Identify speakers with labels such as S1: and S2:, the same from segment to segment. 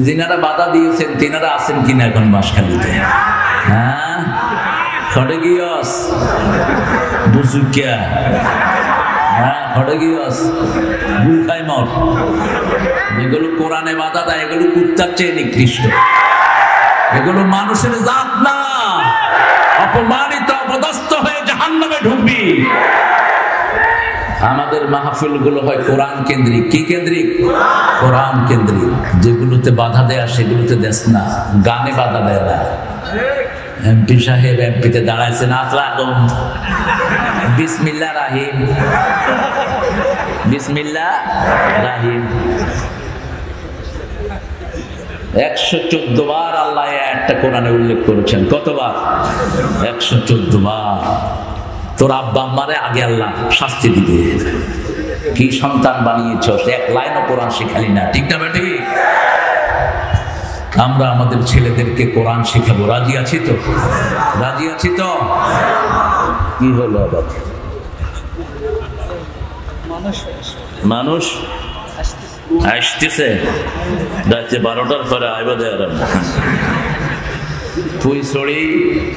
S1: যিনারা বাধা দিয়েছেন তিনারা আছেন কিনা এখন বাঁশখালীতে? হ্যাঁ, খড়ে গিয়স বুঝুকিয়া, হ্যাঁ খড়ে গিয়স বুখাই মর। যেগুলো কোরআনে বাধা দেয় এগুলো কুত্তার চেয়ে নিকৃষ্ট, এগুলো মানুষের জাত না। অপমানিত অপদস্থ হয়ে জাহান্নামে ঢুকবি। আমাদের মাহফিল গুলো হয় কোরআন কেন্দ্রিক। কি কেন্দ্রিক? কোরআন কেন্দ্রিক। যেগুলোতে বাধা দেয়া সেগুলোতে দেশ না, গানে বাধা দেয় না। এমপি সাহেব এমপিতে দাঁড়াইছেন, আসসালাম বিসমিল্লাহ রাহিম, বিসমিল্লাহ রাহিম। 114 বার আল্লাহ একটা কোরআনে উল্লেখ করেছেন। কতবার? 114 বার। তোর আব্বা আম্মারে আগে আল্লাহ শাস্তি দিবে। কি সন্তান বানিয়েছ, এক লাইনও কোরআন শেখালি না। ঠিক না বেটি? আমরা আমাদের ছেলেদেরকে কোরআন শেখাবো। রাজি আছি তো? রাজি আছি তো? কি হলো আবার? মানুষ আসতেছে, 12টার পরে আইবা দেয়। ফুইছড়ি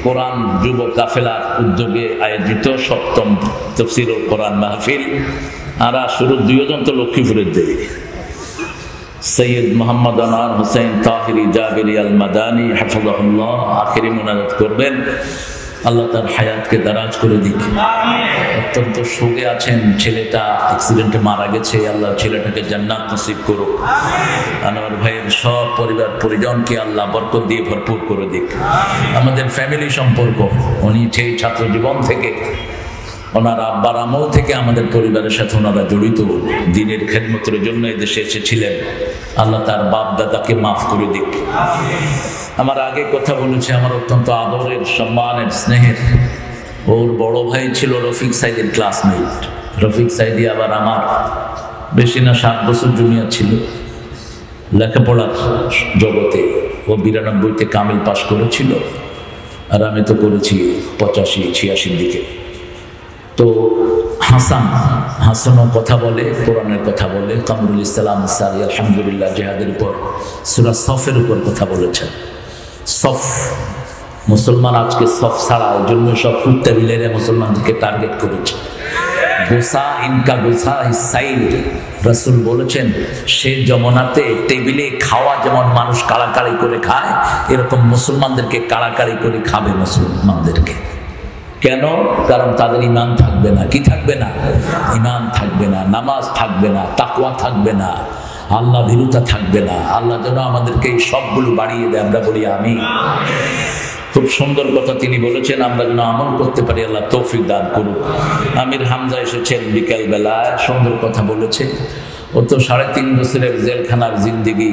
S1: কোরআন যুব কাফেলার উদ্যোগে আয়োজিত 7ম তাফসীরুল কোরআন মাহফিল। আর শুরু 2 জন তো লক্ষ্মীপুরের দেয়, সৈয়দ মোহাম্মদ আনোয়ার হোসেন তাহিরি জাবিরি আল মাদানী হাফিজাহুল্লাহ আখিরি মুনাজাত করবেন। আল্লাহ তার হায়াতকে দারাজ করে দিক। অত্যন্ত শোকে আছেন, ছেলেটা অ্যাক্সিডেন্টে মারা গেছে। আল্লাহ ছেলেটাকে জান্নাত নসিব করুক। আনোয়ার ভাইয়ের সব পরিবার পরিজনকে আল্লাহ বরকত দিয়ে ভরপুর করে দিক। আমাদের ফ্যামিলি সম্পর্ক, উনি সেই ছাত্র জীবন থেকে, ওনার আব্বার আমল থেকে আমাদের পরিবারের সাথে ওনারা জড়িত। দ্বীনের খেদমতের জন্য এদেশে এসেছিলেন। আল্লাহ তার বাপ দাদাকে মাফ করে দিক। আমার আগে কথা বলেছে, আমার অত্যন্ত আদরের, সম্মানের, স্নেহের ওর বড় ভাই ছিল রফিক সাইদের ক্লাসমেট। রফিক সাইদি আবার আমার বেশি না 7 বছর জুনিয়র ছিল লেখাপড়ার জগতে। ও 92-তে কামিল পাশ করেছিল, আর আমি তো করেছি 85-86 দিকে। তো হাসানও কথা বলে, কোরআনের কথা বলে। কামরুল ইসলাম সারি আলহামদুলিল্লাহ জিহাদের উপর সূরা সফের উপর কথা বলেছেন। সফ, মুসলমান আজকে সফ ছাড়া, ওই জন্য সব কুত্তাবিলেরা মুসলমানদেরকে টার্গেট করেছে। গোসা ইনকা গোসা সাইল, রাসূল বলেছেন সে যমুনাতে টেবিলে খাওয়া যেমন মানুষ কাড়াকাড়ি করে খায়, এরকম মুসলমানদেরকে কাড়াকাড়ি করে খাবে মুসলমানদেরকে। কেন? কারণ তাদের ঈমান থাকবে না। কি থাকবে না? ঈমান থাকবে না, নামাজ থাকবে না, তাকওয়া থাকবে না, আল্লাহ ভীরুতা থাকবে না। আল্লাহ যেন আমাদেরকে এই সবগুলো বাড়িয়ে দেয়। আমরা বলি আমিন। খুব সুন্দর কথা তিনি বলেছেন, আমরা যেন আমল করতে পারি। আল্লাহ তৌফিক দান করুক। আমির হামজা এসেছেন বিকেল বেলায়, সুন্দর কথা বলেছে। ও তো 3.5 বছরের জেলখানার জিন্দেগি,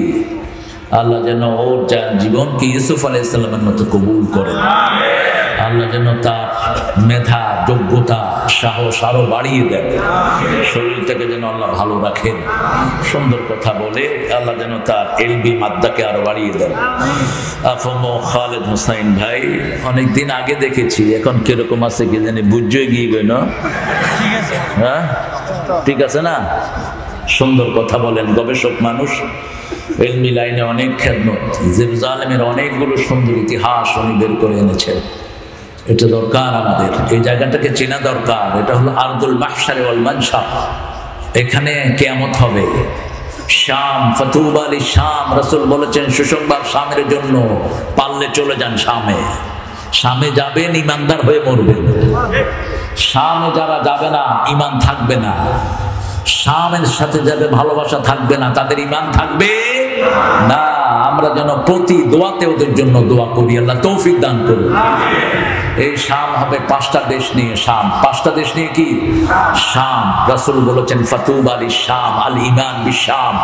S1: আল্লাহ যেন ওর জীবনকে ইউসুফ আলাইহিস সালামের মতো কবুল করেন। আল্লাহ যেন তার মেধা, যোগ্যতা, সাহস আরো বাড়িয়ে দেন। শরীরটাকে যেন আল্লাহ ভালো রাখেন। সুন্দর কথা বলে আল্লাহ যেন তার এলবি মাদ্দাকে আরো বাড়িয়ে দেন। আফমো খালেদ হোসাইন ভাই অনেকদিন আগে দেখেছি, এখন কিরকম আছে কি জানি, বুঝই গিয়ে গেল। হ্যাঁ, ঠিক আছে না? সুন্দর কথা বলেন, গবেষক মানুষ, এলমি লাইনে অনেক খেদমত। জেরুজালেমের অনেকগুলো সুন্দর ইতিহাস উনি বের করে এনেছেন। এটা দরকার আমাদের, এই জায়গাটাকে চেনা দরকার। এটা হলো আরদুল মাহশার ওয়াল মানশার। এখানে কিয়ামত হবে। শাম, ফাতুবা লিশ শাম, রাসূল বলেছেন সুসংবাদ শামের জন্য, পারলে চলে যান শামে। শামে যাবেন, ইমানদার হয়ে মরবেন। শামে যারা যাবে না, ঈমান থাকবে না। শামের সাথে যাদের ভালোবাসা থাকবে না, তাদের ঈমান থাকবে না। আমরা যেন প্রতি দোয়াতে ওদের জন্য দোয়া করি। আল্লাহ তৌফিক দান করুন। এই শাম হবে 5টা দেশ নিয়ে। শাম 5টা দেশ নিয়ে কি? শাম। রাসূল বলেছেন ফাতুবা লিশ শাম, আল ঈমান বিশ শাম,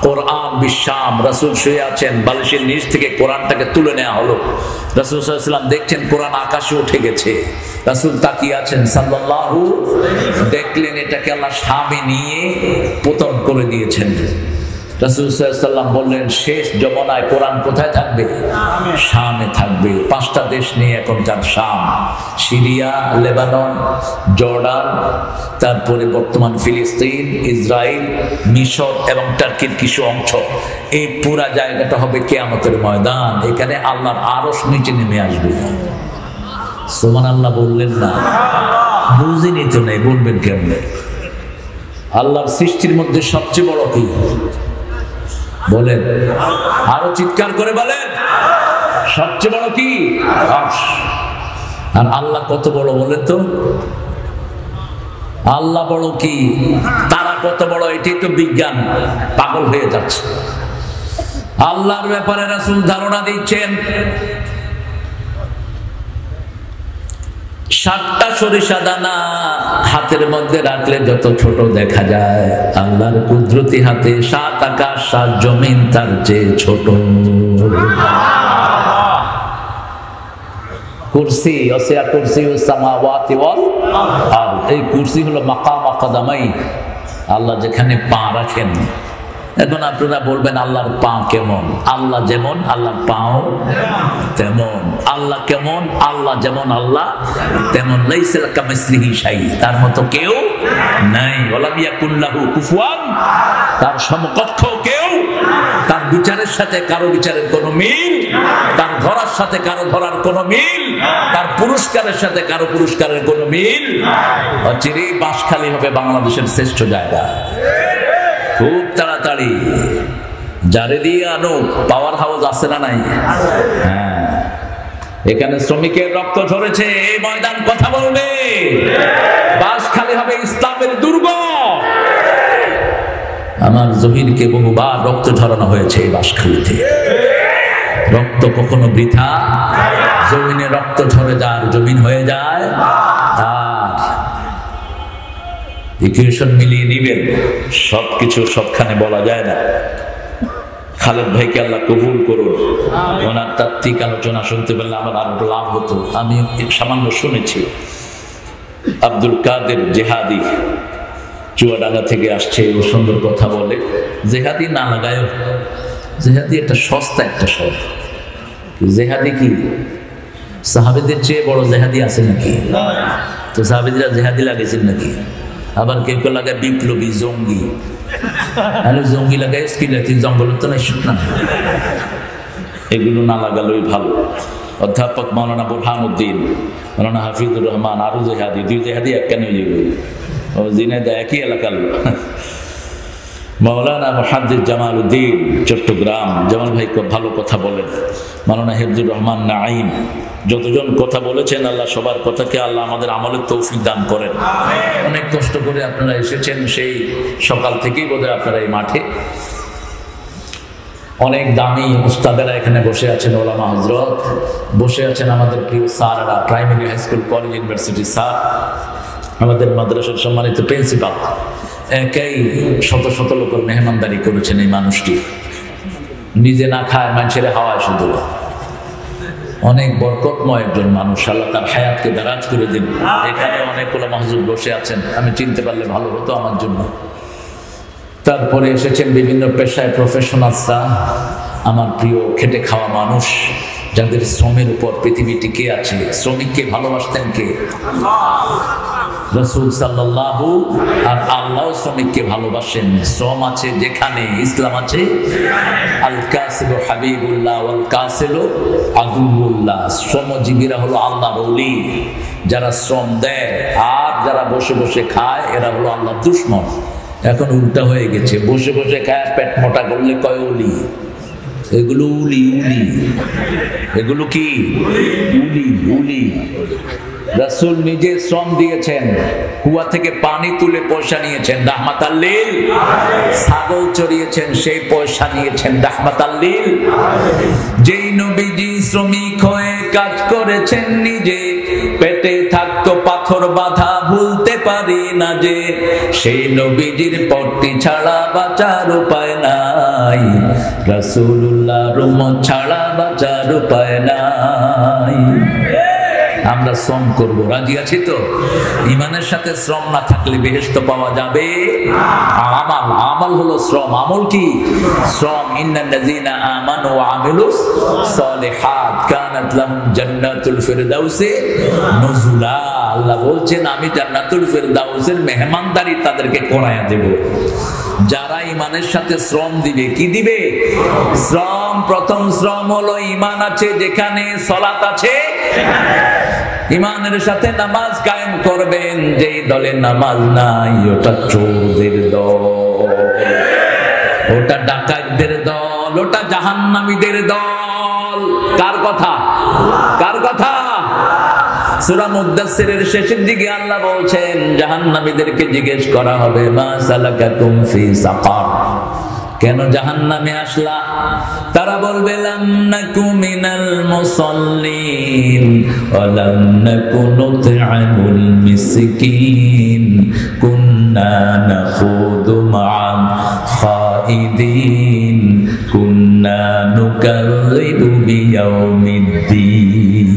S1: কোরআন বিশ শাম। রাসূল শুয়ে আছেন, বালিশের নিচ থেকে কোরআনটাকে তুলে নেওয়া হলো। রাসূল সাল্লাল্লাহু আলাইহি ওয়াসাল্লাম দেখছেন কোরআন আকাশে উঠে গেছে। রাসূল তাকিয়ে আছেন সাল্লাল্লাহু, দেখলেন এটাকে আল্লাহ শামে নিয়ে পতন করে দিয়েছেন। রাসূল সাল্লাল্লাহু আলাইহি ওয়াসাল্লাম বললেন, শেষ জমানায় কোরআন কোথায় থাকবে? শামে থাকবে। 5টা দেশ নিয়ে এখনকার শাম, সিরিয়া, লেবানন, জর্ডান, তারপরে বর্তমান ফিলিস্তিন, ইসরায়েল, মিশর এবং টার্কির কিছু অংশ। এই পুরা জায়গাটা হবে কিয়ামতের ময়দান। এখানে আল্লাহর আরশ নিচে নেমে আসবে। সুবহানাল্লাহ বললেন না? বুঝিনি তো নেই, বলবেন কেমনে? আল্লাহর সৃষ্টির মধ্যে সবচেয়ে বড় কি বলেন? আরো চিৎকার করে বলেন, সবচেয়ে বড় কি? আরশ। আর আল্লাহ কত বড় বলেন তো? আল্লাহ বড় কি, তারা কত বড়, এটাই তো বিজ্ঞান পাগল হয়ে যাচ্ছে। আল্লাহর ব্যাপারে রাসূল ধারণা দিচ্ছেন, 7টা সরিষা দানা হাতের মধ্যে রাখলে যত ছোট দেখা যায়, আল্লাহর কুদরতি হাতে 7 আকাশ 7 জমিন তার চেয়ে ছোট। কুরসি, ওয়াসিয়া কুরসিউস সামাওয়াতি ওয়াল আরদ। এই কুরসি হলো মাকাম কাদামাই, আল্লাহ যেখানে পা রাখেন। এখন আপনারা বলবেন আল্লাহর পা কেমন? আল্লাহ যেমন আল্লাহর পাও তেমন। আল্লাহ কেমন? আল্লাহ যেমন আল্লাহ তেমন। লাইসা কামিসলিহি শাই, তার মতো কেউ নাই। ওয়ালাম ইয়াকুল লাহু কুফুয়ান, তার সমকক্ষ কেউ। তার বিচারের সাথে কারো বিচারের কোনো মিল, তার ধরার সাথে কারো ধরার কোনো মিল, তার পুরস্কারের সাথে কারো পুরস্কারের কোনো মিল। অচিরেই বাঁশখালী হবে বাংলাদেশের শ্রেষ্ঠ জায়গা। খুব তাড়াতাড়ি যারে দিয়ে আনো, পাওয়ার হাউস আছে না নাই? হ্যাঁ, এখানে শ্রমিকের রক্ত ঝরেছে, এই ময়দান কথা বলবে। বাঁশখালী হবে ইসলামের দুর্গ। আমার জহিরকে বহুবার রক্ত ঝরানো হয়েছে এই বাঁশখালীতে। রক্ত কখনো বৃথা, জমিনে রক্ত ঝরে যার জমিন হয়ে যায় তার। ইকুয়েশন মিলিয়ে নিবেন, সবকিছু সবখানে বলা যায় না। খালেদ ভাইকে আল্লাহ কবুল করুন। ওনার তাত্ত্বিক আলোচনা শুনতে পারলে আমার আরো লাভ হতো। আমি সামান্য শুনেছি। আব্দুল কাদের জেহাদি চুয়াডাঙ্গা থেকে আসছে, ও সুন্দর কথা বলে। জেহাদি না লাগায়, জেহাদি একটা সস্তা একটা শব্দ। জেহাদি কি সাহাবীদের চেয়ে বড় জেহাদি আছে নাকি? তো সাহাবীরা জেহাদি লাগেছেন নাকি? আবার কেউ কেউ লাগায় বিপ্লবী, জঙ্গি। আরে জঙ্গি লাগায় কি লাগে? জঙ্গল তো নাই, শুকনা। এগুলো না লাগালোই ভালো। অধ্যাপক মাওলানা বুরহানুদ্দিন, মাওলানা হাফিজুর রহমান, আরো জেহাদি, 2 জেহাদি এক কেন ও জিনেদা একই এলাকার। মাওলানা মুহাদ্দিস জামালউদ্দিন চট্টগ্রাম, জামাল ভাই খুব ভালো কথা বলেন। মাওলানা হিফজুর রহমান নাঈম, যতজন কথা বলেছেন, আল্লাহ সবার কথাকে আল্লাহ আমাদের আমলের তৌফিক দান করেন। অনেক কষ্ট করে আপনারা এসেছেন, সেই সকাল থেকেই বোধহয় আপনারা এই মাঠে। অনেক দামি উস্তাদেরা এখানে বসে আছেন, ওলামা হযরত বসে আছেন, আমাদের প্রিয় স্যাররা, primary, high school, college, university sir, আমাদের মাদ্রাসার সম্মানিত প্রিন্সিপাল। একাই শত শত লোকের মেহমানদারি করেছেন এই মানুষটি। নিজে না খায়, মানুষের হাওয়ায় শুধু। অনেক বরকতময় একজন মানুষ, আল্লাহ তার হায়াতকে দারাজ করে দিন। এখানে অনেকগুলো মাহজুব বসে আছেন, আমি চিনতে পারলে ভালো হতো আমার জন্য। তারপরে এসেছেন বিভিন্ন পেশায় প্রফেশনালসরা, আমার প্রিয় খেটে খাওয়া মানুষ, যাদের শ্রমের উপর পৃথিবী টিকে আছে। শ্রমিককে ভালোবাসতেন কে? রাসূল সাল্লাল্লাহু। আর আল্লাহ শ্রমিককে ভালোবাসেন। শ্রম আছে যেখানে, ইসলাম আছে। আল কাসিবু হাবিবুল্লাহ ওয়াল কাসিলু আদুউল্লাহ। শ্রমজীবীরা হলো আল্লাহর ওলি। যারা শ্রম দেয় আর যারা বসে বসে খায়, এরা হলো আল্লাহর দুশমন। এখন উল্টা হয়ে গেছে, বসে বসে খায়, পেট মোটা করলে কয় ওলি। এগুলো উলি, উলি। এগুলো কি? উলি, উলি। রাসূল নিজে শ্রম দিয়েছেন, কুয়া থেকে পানি তুলে পয়সা নিয়েছেন, রাহমাতাল লিল। ছাগল চড়িয়েছেন, সেই পয়সা নিয়েছেন, রাহমাতাল লিল। যেই নবীজি শ্রমিক হয়ে কাজ করেছেন নিজে, পেটে থাকতো পাথর বাঁধা, ভুলতে পারি না যে। সেই নবীজির পট্টি ছাড়া বাঁচার উপায় নাই, রাসূলুল্লাহর উম্মত ছাড়া বাঁচার উপায় নাই। আমরা শ্রম করব, রাজি আছি তো? ইমানের সাথে শ্রম না থাকলে বেহেশত পাওয়া যাবে? আমাল, আমাল হলো শ্রম। আমল কি? শ্রম। ইন্নাল্লাযীনা আমানু ওয়া আমিলুস সালিহাত কানাত লাহুম জান্নাতুল ফিরদাউসি নুজুলা। আল্লাহ বলছেন আমি জান্নাতুল ফিরদাউসের মেহমানদারি তাদেরকে করায়া দেব। যারা ইমানের সাথে শ্রম দিবে, কি দিবে? শ্রম। প্রথম শ্রম হলো ইমান আছে যেখানে, সালাত আছে। ইমানের সাথে নামাজ কায়েম করবেন। যেই দলে নামাজ নাই ওটা চোরদের দল, ওটা ডাকাতদের দল, ওটা জাহান্নামীদের দল। কার কথা? কার কথা? সূরা মুদ্দাসসিরের শেষের দিকে আল্লাহ বলছেন জাহান্নামীদেরকে জিজ্ঞেস করা হবে মা সালাকাকুম ফি সাকার, কেন জাহান্নামে আসলা? তারা বলবে লাম নাকু মিনাল মুসাল্লিন ওয়া লাম নাকু নুত'আমুল মিসকিন কুন্না নাখুদু মা'আল খাইদিন কুন্না নুকাযযিবু বিয়াউমিদ্দিন।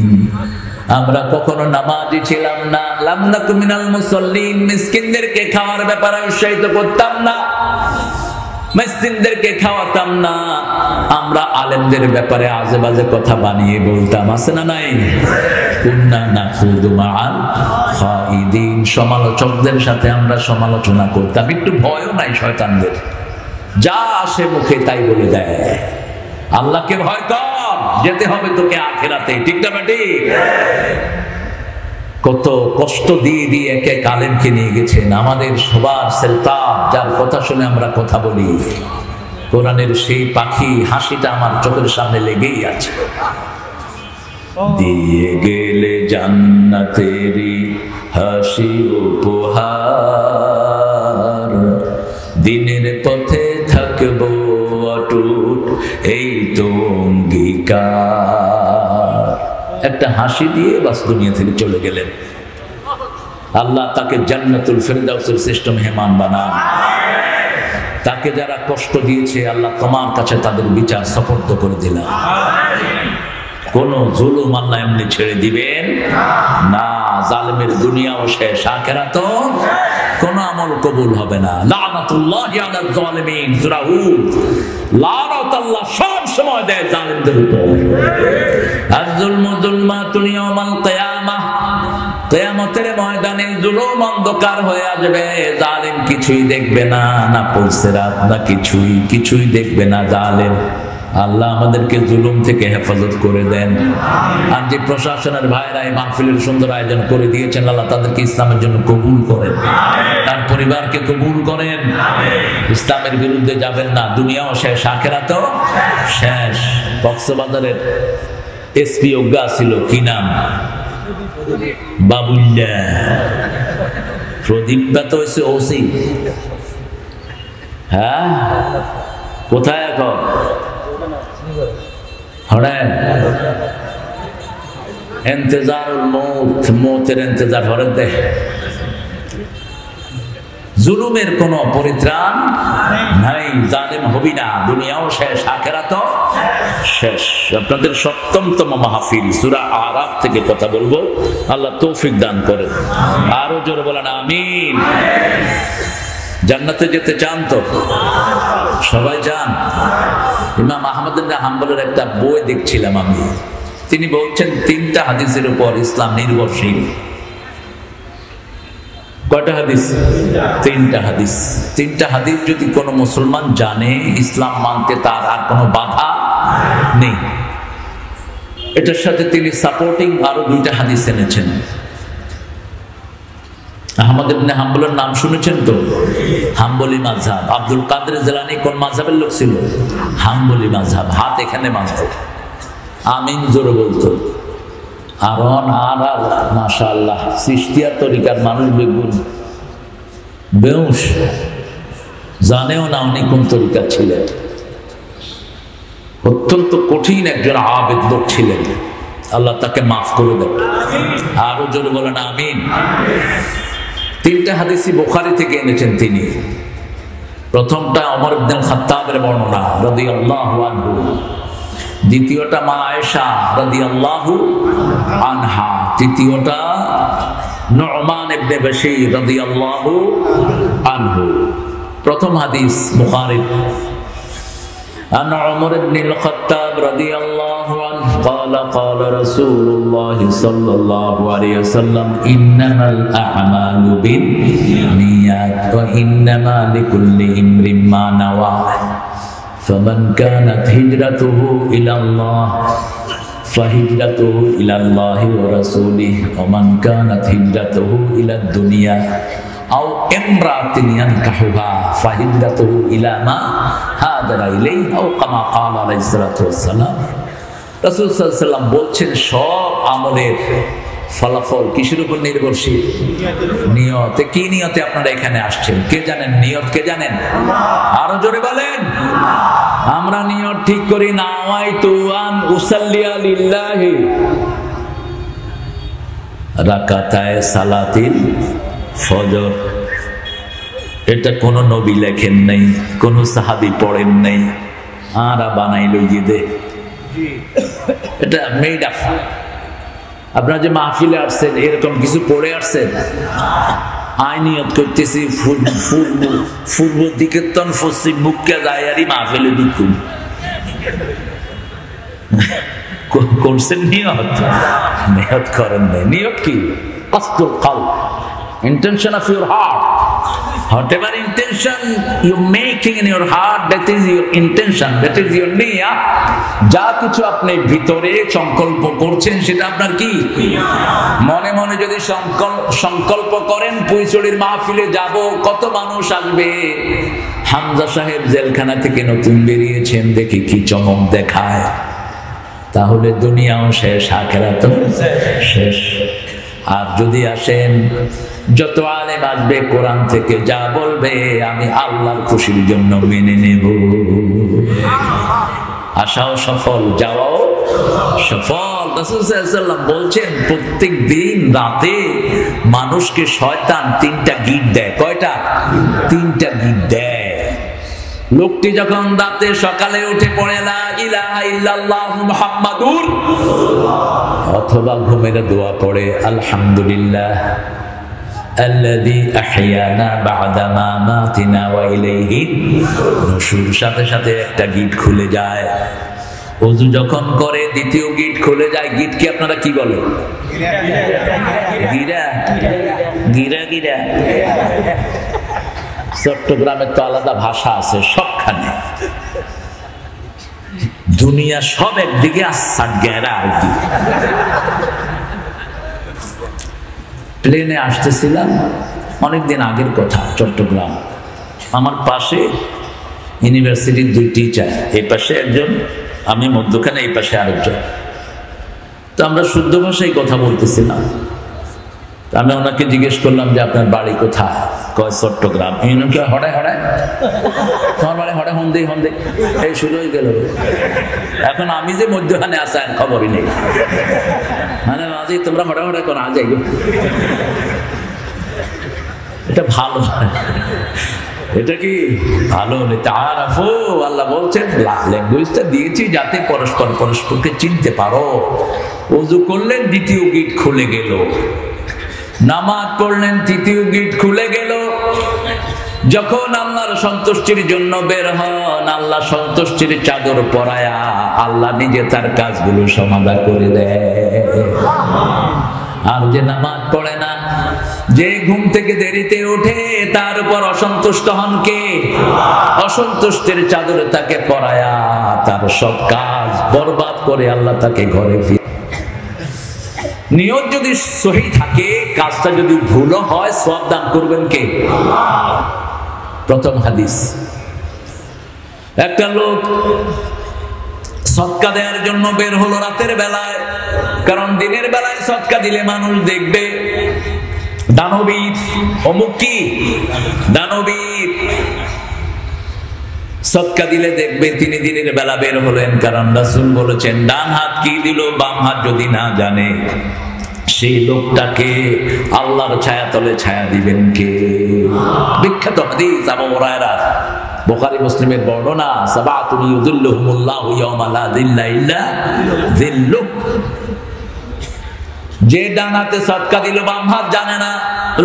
S1: আমরা কখনো নামাজি ছিলাম না। লাম নাকু মিনাল মুসাল্লিন, মিসকিনদেরকে খাওয়ার ব্যাপারে উৎসাহিত করতাম না, মিসকিনদেরকে খাওয়াতাম না। আমরা আলেমদের ব্যাপারে আজে বাজে কথা বানিয়ে বলতাম, আছে না নাই? কুন্না নাখুদু মা'আল খাইদিন, সমালোচকদের সাথে আমরা সমালোচনা করতাম। একটু ভয়ও নাই শয়তানদের, যা আসে মুখে তাই বলে দেয়। আল্লাহকে ভয় কর, যেতে হবে তোকে আখিরাতে, ঠিক না ঠিক? কত কষ্ট দিয়ে দিয়ে এক এক আলেমকে নিয়ে গেছেন আমাদের সবার সেলতাব, যার কথা শুনে আমরা কথা বলি। কোরআনের সেই পাখি হাসিটা আমার চোখের সামনে লেগেই আছে। দিয়ে গেলে জান্নাতেরি হাসি উপহার, দিনের পথে থাকবো অটুট এই তো অঙ্গীকার। একটা হাসি দিয়ে বাস দুনিয়া থেকে চলে গেলেন। আল্লাহ তাকে জান্নাতুল ফিরদাউসের শ্রেষ্ঠ মেহমান বানান। তাকে যারা কষ্ট দিয়েছে আল্লাহ তোমার কাছে তাদের বিচার সুপর্দ করে দিলাম। কোন জুলুম আল্লাহ এমনি ছেড়ে দিবেন না। জালেমের দুনিয়াও শেষ, আখিরাতও কোন আমল কবুল হবে না। লানাতুল্লাহি আলাল জালিমিন, সূরা হুদ। লানাত আল্লাহ সব সময় দেয় জালেমদের উপর। আয-যুলমু যুলমাতুন ইয়াওমাল কিয়ামাহ, কিয়ামতের ময়দানে জুলুম অন্ধকার হয়ে আসবে। জালেম কিছুই দেখবে না, না পুলসিরাত না কিছুই দেখবে না জালেম। আল্লাহ আমাদেরকে জুলুম থেকে হেফাজত করে দেন। আর যে প্রশাসনের ভাইরা এই মাহফিলের সুন্দর আয়োজন করে দিয়েছেন, আল্লাহ তাদেরকে ইসলামের জন্য কবুল করেন, তার পরিবারকে কবুল করেন। ইসলামের বিরুদ্ধে যাবেন না, দুনিয়াও শেষ আখিরাতও শেষ। কক্সবাজারের এসপি অজ্ঞা ছিল, কি নাম? বাবুল্লা। প্রদীপ তো হয়েছে ওসি। হ্যাঁ, কোথায় এখন? ইন্তজারুল মউত, মউতের ইন্তজার হরে দে। জুলুমের কোন পরিত্রাণ নাই, জালেম হবি না, দুনিয়াও শেষ আখিরাতও শেষ। আপনাদের ৭ম মাহফিল সূরা আরাফ থেকে কথা বলবো, আল্লাহ তৌফিক দান করেন। আরো জোরে বলেন আমিন। জান্নাতে যেতে চান তো? সবাই চান? ইমাম আহমদ ইবনে হাম্বলের একটা বই দেখছিলাম আমি, তিনি বলছেন ৩টা হাদিসের উপর ইসলাম নির্ভরশীল। কয়টা হাদিস? ৩টা হাদিস। ৩টা হাদিস যদি কোনো মুসলমান জানে, ইসলাম মানতে তার আর কোনো বাধা নেই। এটার সাথে তিনি সাপোর্টিং আরো 2টা হাদিস এনেছেন। আহমদ ইবনে হাম্বলের নাম শুনেছেন তো? হাম্বলি মাযহাব। আব্দুল কাদের জিলানী কোন মাযহাবের লোক ছিল? হাম্বলি মাযহাব। হাত এখানে বাঁধত, আমিন জোরে বলতো। আর মাশাআল্লাহ চিশতিয়া তরিকার মানুষ বেগুন বেউস, জানেও না উনি কোন তরিকা ছিলেন। অত্যন্ত কঠিন একজন আবেদ লোক ছিলেন, আল্লাহ তাকে মাফ করে দেন। আরো জোরে বলেন আমিন। 3টা হাদিসই বুখারী থেকে এনেছেন তিনি। প্রথমটা ওমর ইবনে খাত্তাবের বর্ণনা রাদিয়াল্লাহু আনহু, দ্বিতীয়টা মা আয়েশা রাদিয়াল্লাহু আনহা, তৃতীয়টা নু'মান ইবনে বাশীর রাদিয়াল্লাহু আনহু। প্রথম হাদিস বুখারী, عن عمر بن الخطاب رضي الله عنه قال قال رسول الله صلى الله عليه وسلم إنما الأعمال بالنيات وإنما لكل امرئ ما نوى فمن كانت هجرته إلى الله فهجرته إلى الله ورسوله ومن كانت هجرته إلى الدنيا أو امرأة ينكحها فهجرته إلى ما هاجر إليه أو كما قال عليه الصلاة والسلام। রাসূল সাল্লাল্লাহু আলাইহি ওয়াসাল্লাম বলছেন সব আমলের ফলাফল কিসের উপর নির্ভরশীল? নিয়তে। কি নিয়তে আপনারা এখানে আসছেন? কে জানেন নিয়ত? কে জানেন? আরো জোরে বলেন। আমরা নিয়ত ঠিক করি, নাওয়াইতু আন উসাল্লিয়া লিল্লাহি রাকাতায়ে সালাতিল ফজর। এটা কোন নবী লেখেন নাই, কোন সাহাবী পড়েন নাই, আরা বানাইলো দে, এটা মেড আপ। আপনারা যে মাহফিলে আসছেন এরকম কিছু পড়ে আসছেন? আইনিয়ত করতেছি পূর্ব দিকে তন পশ্চিম মুখকে যায় আর মাহফিলে ঢুকুন করছেন নিয়ত? নিয়ত করেন নাই। নিয়ত কি? কসদুল কলব, intention of your heart. Whatever intention you making in your heart, that is your intention, that is your niyyah. যা কিছু আপনি ভিতরে সংকল্প করছেন সেটা আপনার কি? মনে মনে যদি সংকল্প করেন পুইচড়ির মাহফিলে যাব, কত মানুষ আসবে, হামজা সাহেব জেলখানা থেকে নতুন বেরিয়েছেন, দেখি কি চমক দেখায়, তাহলে দুনিয়াও শেষ, আখিরাতও শেষ। আর যদি আসেন যত আলেম আসবে কোরআন থেকে যা বলবে আমি আল্লাহর খুশির জন্য মেনে নেব, আশাও সফল, যাওয়াও সফল। রাসূল সাল্লাল্লাহু আলাইহি ওয়াসাল্লাম বলছেন প্রত্যেক দিন রাতে মানুষকে শয়তান 3টা গিট দেয়। কয়টা? 3টা গিট দেয়। লোকটি যখন রাতে সকালে উঠে পড়ে লা ইলাহা ইল্লাল্লাহ মুহাম্মাদুর রাসূলুল্লাহ, অথবা ঘুমের দোয়া পড়ে আলহামদুলিল্লাহ আল্লাযী আহইয়ানা বা'দা মা মাতিনা ওয়া ইলাইহি নুশুর, সাথে সাথে একটা গিট খুলে যায়। ওযু যখন করে দ্বিতীয় গিট খুলে যায়। গিট কি আপনারা কি বলেন? গিরা গিরা গিরা। চট্টগ্রামের তো আলাদা ভাষা আছে সবখানে, দুনিয়া সব একদিকে আর গেরা আরেকদিকে। প্লেনে আসতেছিলাম অনেকদিন আগের কথা, চট্টগ্রাম, আমার পাশে ইউনিভার্সিটির 2 টিচার, এই পাশে একজন, আমি মধ্যখানে, এই পাশে আরেকজন। তো আমরা শুদ্ধ ভাষায় কথা বলতেছিলাম। আমি ওনাকে জিজ্ঞেস করলাম যে আপনার বাড়ি কোথায়? কয় চট্টগ্রাম। হড়ায় হড়ায়, তোমার বাড়ি হড়ায়, হন্দে হন্দে, এই শুরু হয়ে গেল। এখন আমি যে মধ্যখানে আসা খবরই নেই, মানে মাঝে তোমরা হড়ায় হড়ায় কোন আজ যাইব, এটা ভালো, এটা কি ভালো? তাআরাফু, আল্লাহ বলছেন ল্যাঙ্গুয়েজটা দিয়েছি যাতে পরস্পর পরস্পরকে চিনতে পারো। ওযু করলেন দ্বিতীয় গিট খুলে গেল, নামাজ পড়লেন তৃতীয় গিট খুলে গেল। যখন আল্লাহর সন্তুষ্টির জন্য বের হন, আল্লাহ সন্তুষ্টির চাদর পরায়া আল্লাহ নিজে তার কাজগুলো সমাধা করে দেয়। আর যে নামাজ পড়ে না, যে ঘুম থেকে দেরিতে ওঠে, তার উপর অসন্তুষ্ট হন কে? অসন্তুষ্টের চাদরে তাকে পরায়া তার সব কাজ বরবাদ করে আল্লাহ তাকে ঘরে ফিরে। নিয়ত যদি সহি থাকে, কাজটা যদি ভুল হয়, সওয়াব দান করবেন কে? প্রথম হাদিস, একটা লোক সদকা দেওয়ার জন্য বের হলো রাতের বেলায়, কারণ দিনের বেলায় সদকা দিলে মানুষ দেখবে দানবীর, অমুক কি দানবীর, সদকা দিলে দেখবে। তিনি দিনের বেলা বের হলেন, কারণ রাসূল বলেছেন ডান হাত কি দিল বাম হাত যদি না জানে, সেই লোকটাকে আল্লাহর ছায়া তলে ছায়া দিবেন কে? বিখ্যাত হাদিস আবু হুরায়রা বুখারী মুসলিমের বর্ণনা, সাবাতুন ইউযিল্লুহুমুল্লাহু ইয়াওমা লা যিল্লা ইল্লা যিল্লুহ। যে ডান হাতে সদকা দিল, বাম হাত জানে না।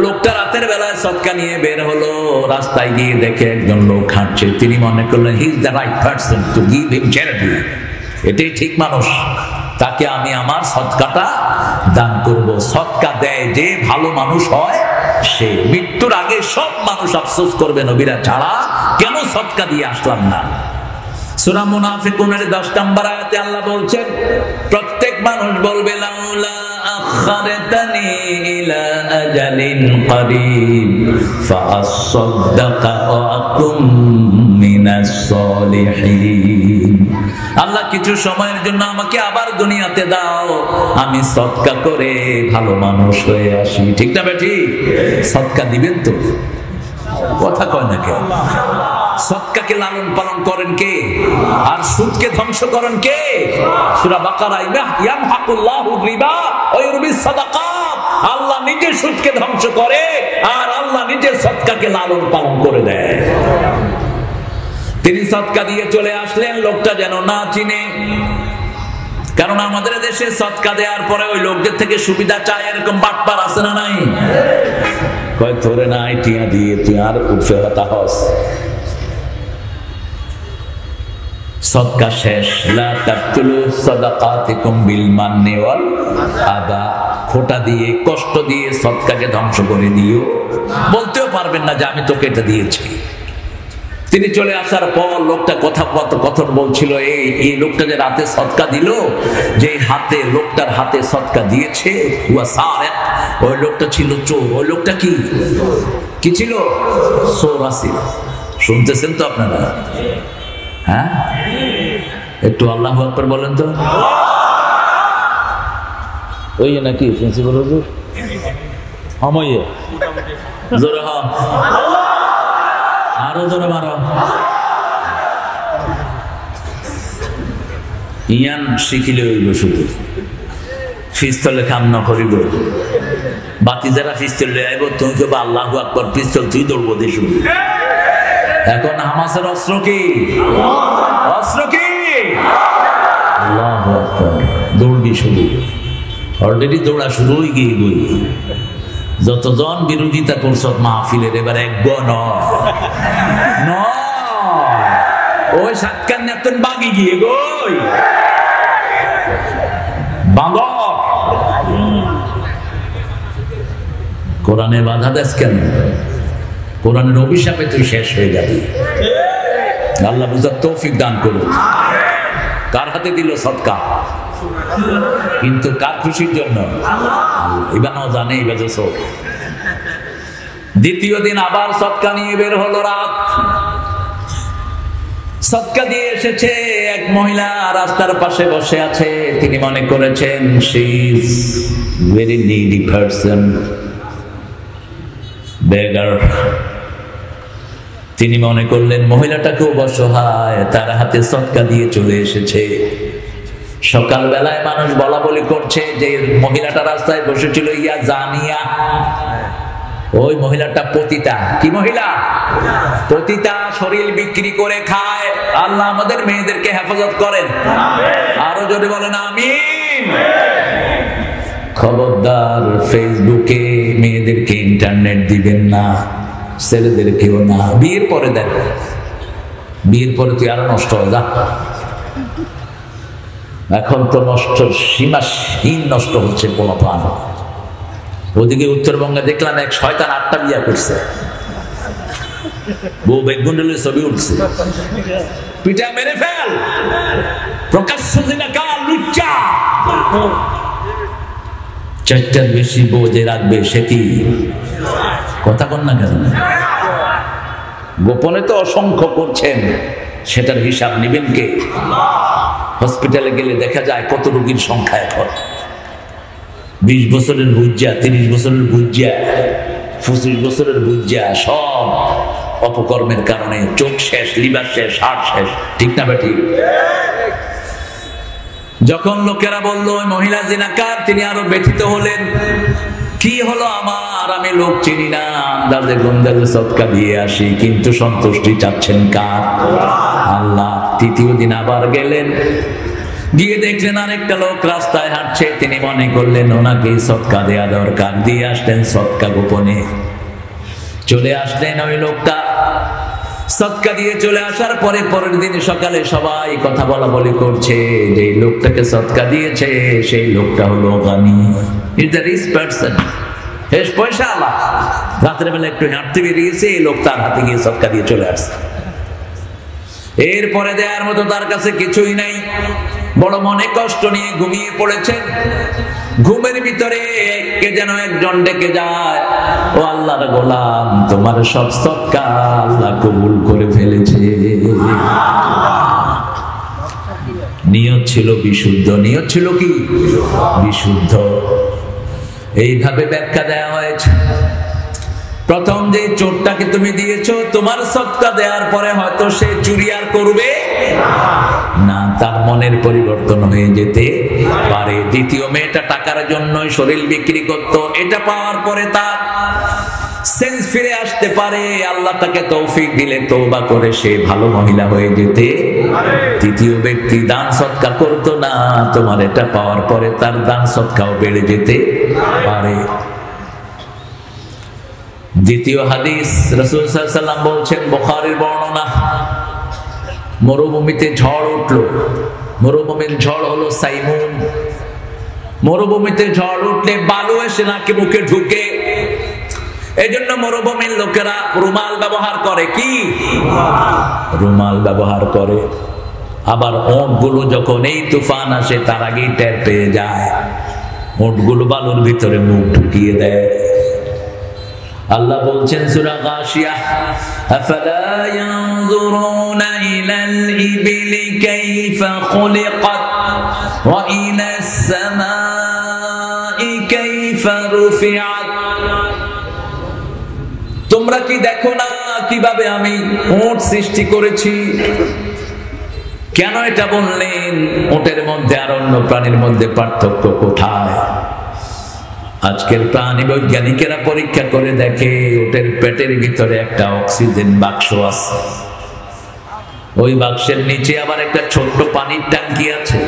S1: লোকটা রাতের বেলায় সদকা নিয়ে বের হলো, রাস্তায় গিয়ে দেখে একজন লোক হাঁটছে। তিনি মনে করলেন he is the right person to give him charity, এটাই ঠিক মানুষ, তাকে আমি আমার সদকাটা দান করব। সদকা দেয় যে ভালো মানুষ হয় সে। মৃত্যুর আগে সব মানুষ আফসোস করবে নবীরা ছাড়া কেন সদকা দিয়ে আসলাম না। সূরা মুনাফিকুনের 10 নম্বর আয়াতে আল্লাহ বলছেন, প্রত্যেক মানুষ বলবে লাউলা আখারতানি ইলা আজালিন করিব ফাআসাদদাকা ওয়া আকুম মিনাস সলিহিন। আল্লাহ কিছু সময়ের জন্য আমাকে আবার দুনিয়াতে দাও, আমি সদকা করে ভালো মানুষ হয়ে আসি। ঠিক না বেটি? সদকা দিবেন তো? কথা কয় না কেন? সদকাকে লালন পালন করেন কে? আর সুদকে ধ্বংস করেন কে? সূরা বাকারা, ইয়ামহাকুল্লাহু রিবা ওয়া ইউরবিস সাদাকাত। আল্লাহ নিজে সুদকে ধ্বংস করে আর আল্লাহ নিজে সদকাকে লালন পালন করে দেয়। তিনি সদকা দিয়ে চলে আসলেন, লোকটা যেন না চিনে। কারণ আমাদের দেশে সদকা দেওয়ার পরে ওই লোকদের থেকে সুবিধা চায়, এরকম বাটপার আছে না নাই? কয় তোরে নাই টিয়া দিয়ে তুই আর উঠে হতা হস। সদকা শেষ। লা তাকতুলু সাদাকাতিকুম বিল মান্নি ওয়াল আদা। খোটা দিয়ে, কষ্ট দিয়ে সদকাকে ধ্বংস করে দিও। বলতেও পারবেন না যে আমি তোকে এটা দিয়েছি। তিনি চলে আসার পর লোকটা কথন বলছিল, এই লোকটা যে রাতে সদকা দিল, যে হাতে লোকটার হাতে সদকা দিয়েছে ওই লোকটা ছিল চোর। ওই লোকটা কি ছিল? চোর আছিল। শুনতেছেন তো আপনারা? হ্যাঁ, একটু আল্লাহু আকবার বলেন তো। ওই নাকি প্রিন্সিপাল হুজুর আমায় জোরে হ, আরো জোরে মারো। ইয়ান শিখিলে হইল শুধু, পিস্তলে কাম না করিব। বাতি যারা পিস্তল লয়ে আইব, তুমি কেবল আল্লাহু আকবার, পিস্তল তুই দৌড়বো দিয়ে শুরু। এখন হামাসের অস্ত্র কি? অস্ত্র কি? আল্লাহু আকবার, দৌড়বি শুরু। অলরেডি দৌড়া শুরু হয়ে গিয়ে গই। যতজন বিরোধিতা করছ মাহফিলের, এবার এক নয়, ওই সাতকার নেতন বাগি গিয়ে গই বাঁদর। কোরআনে বাধা দেশ কেন? কোরআনের অভিশাপে তুই শেষ হয়ে যাবি। আল্লাহ বুঝার তৌফিক দান করুন। কার হাতে দিল সদকা? কিন্তু কার খুশির জন্য? ইবানও জানে ইবাজে সব। দ্বিতীয় দিন আবার সদকা নিয়ে বের হলো। রাত সদকা দিয়ে এসেছে। এক মহিলা রাস্তার পাশে বসে আছে। তিনি মনে করেছেন she is very needy person, beggar. তিনি মনে করলেন মহিলাটাকেও অসহায়, তার হাতে সদকা দিয়ে চলে এসেছে। সকালবেলায় মানুষ বলা বলি করছে যে মহিলাটা রাস্তায় বসেছিল ইয়া জানিয়া, ওই মহিলাটা পতিতা। কি মহিলা? পতিতা, শরীর বিক্রি করে খায়। আল্লাহ আমাদের মেয়েদেরকে হেফাজত করেন। আরো যদি বলেন আমিন। খবরদার ফেসবুকে মেয়েদেরকে ইন্টারনেট দিবেন না, ছেলেদেরকেও না। বিয়ের পরে দেন, বিয়ের পরে তুই আরো নষ্ট হয়ে যা। এখন তো নষ্ট, সীমাহীন নষ্ট হচ্ছে কোনো প্রাণ। ওদিকে উত্তরবঙ্গে দেখলাম এক শয়তান 8টা বিয়া করছে, বউ বেগুন্ডলের ছবি উঠছে। পিঠা মেরে ফেল, প্রকাশ্য জিনাকার, লুচ্চা। 4টার বেশি বউ যে রাখবে সে কি? কথা কন না কেন? গোপনে তো অসংখ্য করছেন, সেটার হিসাব নেবেন কে? হসপিটালে গেলে দেখা যায় কত রোগীর সংখ্যা এখন। 20 বছরের বুজ্জা, 30 বছরের বুজ্জা, 25 বছরের বুজ্জা, সব অপকর্মের কারণে চোখ শেষ, লিভার শেষ, হার্ট শেষ। ঠিক না বেটি? যখন লোকেরা বলল ওই মহিলা জিনাকার, তিনি আরো ব্যথিত হলেন। কি হলো আমার, আমি লোক চিনি না, আন্দাজে গন্দাজে সদকা দিয়ে আসি, কিন্তু সন্তুষ্টি চাচ্ছেন কার? আল্লাহ। তৃতীয় দিন আবার গেলেন, গিয়ে দেখলেন আরেকটা লোক রাস্তায় হাঁটছে, তিনি মনে করলেন ওনাকে সদকা দেয়া দরকার, দিয়ে আসলেন সদকা গোপনে। চলে আসলেন ওই লোকটা, সদকা দিয়ে চলে আসার পরে পরের দিন সকালে সবাই কথা বলা বলি করছে যে লোকটাকে সদকা দিয়েছে সেই লোকটা হলো গানি, ইজ দ্য রিচ পারসন, বেশ পয়সা আলা। রাতের বেলা একটু হাঁটতে বেরিয়েছে, এই লোক তার হাতে গিয়ে সদকা দিয়ে চলে আসছে। এরপরে দেওয়ার মতো তার কাছে কিছুই নাই, বড় মনে কষ্ট নিয়ে ঘুমিয়ে পড়েছেন। ঘুমের ভিতরে কে যেন একজন ডেকে যায়, ও আল্লাহর গোলাম, তোমার সব সদকা আল্লাহ কবুল করে ফেলেছে। নিয়ত ছিল বিশুদ্ধ, নিয়ত ছিল কি? বিশুদ্ধ। এইভাবে ব্যাখ্যা দেওয়া হয়েছে, প্রথম যে চোরটাকে তুমি দিয়েছো, তোমার সদকা দেওয়ার পরে হয়তো সে চুরি আর করবে না, তার মনের পরিবর্তন হয়ে যেতে পারে। দ্বিতীয় মেয়েটা টাকার জন্যই শরীর বিক্রি করত, এটা পাওয়ার পরে তার সেন্স ফিরে আসতে পারে, আল্লাহ তাকে তৌফিক দিলে তওবা করে সে ভালো মহিলা হয়ে যেতে। তৃতীয় ব্যক্তি দান সদকা করতো না, তোমার এটা পাওয়ার পরে তার দান সদকাও বেড়ে যেতে পারে। দ্বিতীয় হাদিস, রাসূল সাল্লাল্লাহু আলাইহি ওয়াসাল্লাম বলছেন, বুখারীর বর্ণনা, মরুভূমিতে ঝড় উঠলো। মরুভূমির ঝড় হলো সাইমুন। মরুভূমিতে ঝড় উঠলে বালু এসে নাকি মুখে ঢুকে, এজন্য মরুভূমির লোকেরা রুমাল ব্যবহার করে। কি? রুমাল ব্যবহার করে। আবার ওঁটগুলো যখন এই তুফান আসে তার আগেই টের পেয়ে যায়, ওঁটগুলো বালুর ভিতরে মুখ ঢুকিয়ে দেয়। আল্লাহ বলছেন সূরা গাশিয়া, আফালা ইয়ানজুরুনা ইলাল ইবিলি কাইফা খুলিকাত ওয়া ইলাস সামাই কাইফা রুফিআত। তোমরা কি দেখো না কিভাবে আমি ওঁট সৃষ্টি করেছি? কেন এটা বললেন? ওঁটের মধ্যে আর অন্য প্রাণীর মধ্যে পার্থক্য কোথায়? আজকের প্রাণী বৈজ্ঞানিকেরা পরীক্ষা করে দেখে, ওটের পেটের ভিতরে একটা অক্সিজেন বাক্স আছে, ওই বাক্সের নিচে আবার একটা ছোট্ট পানির ট্যাঙ্কি আছে।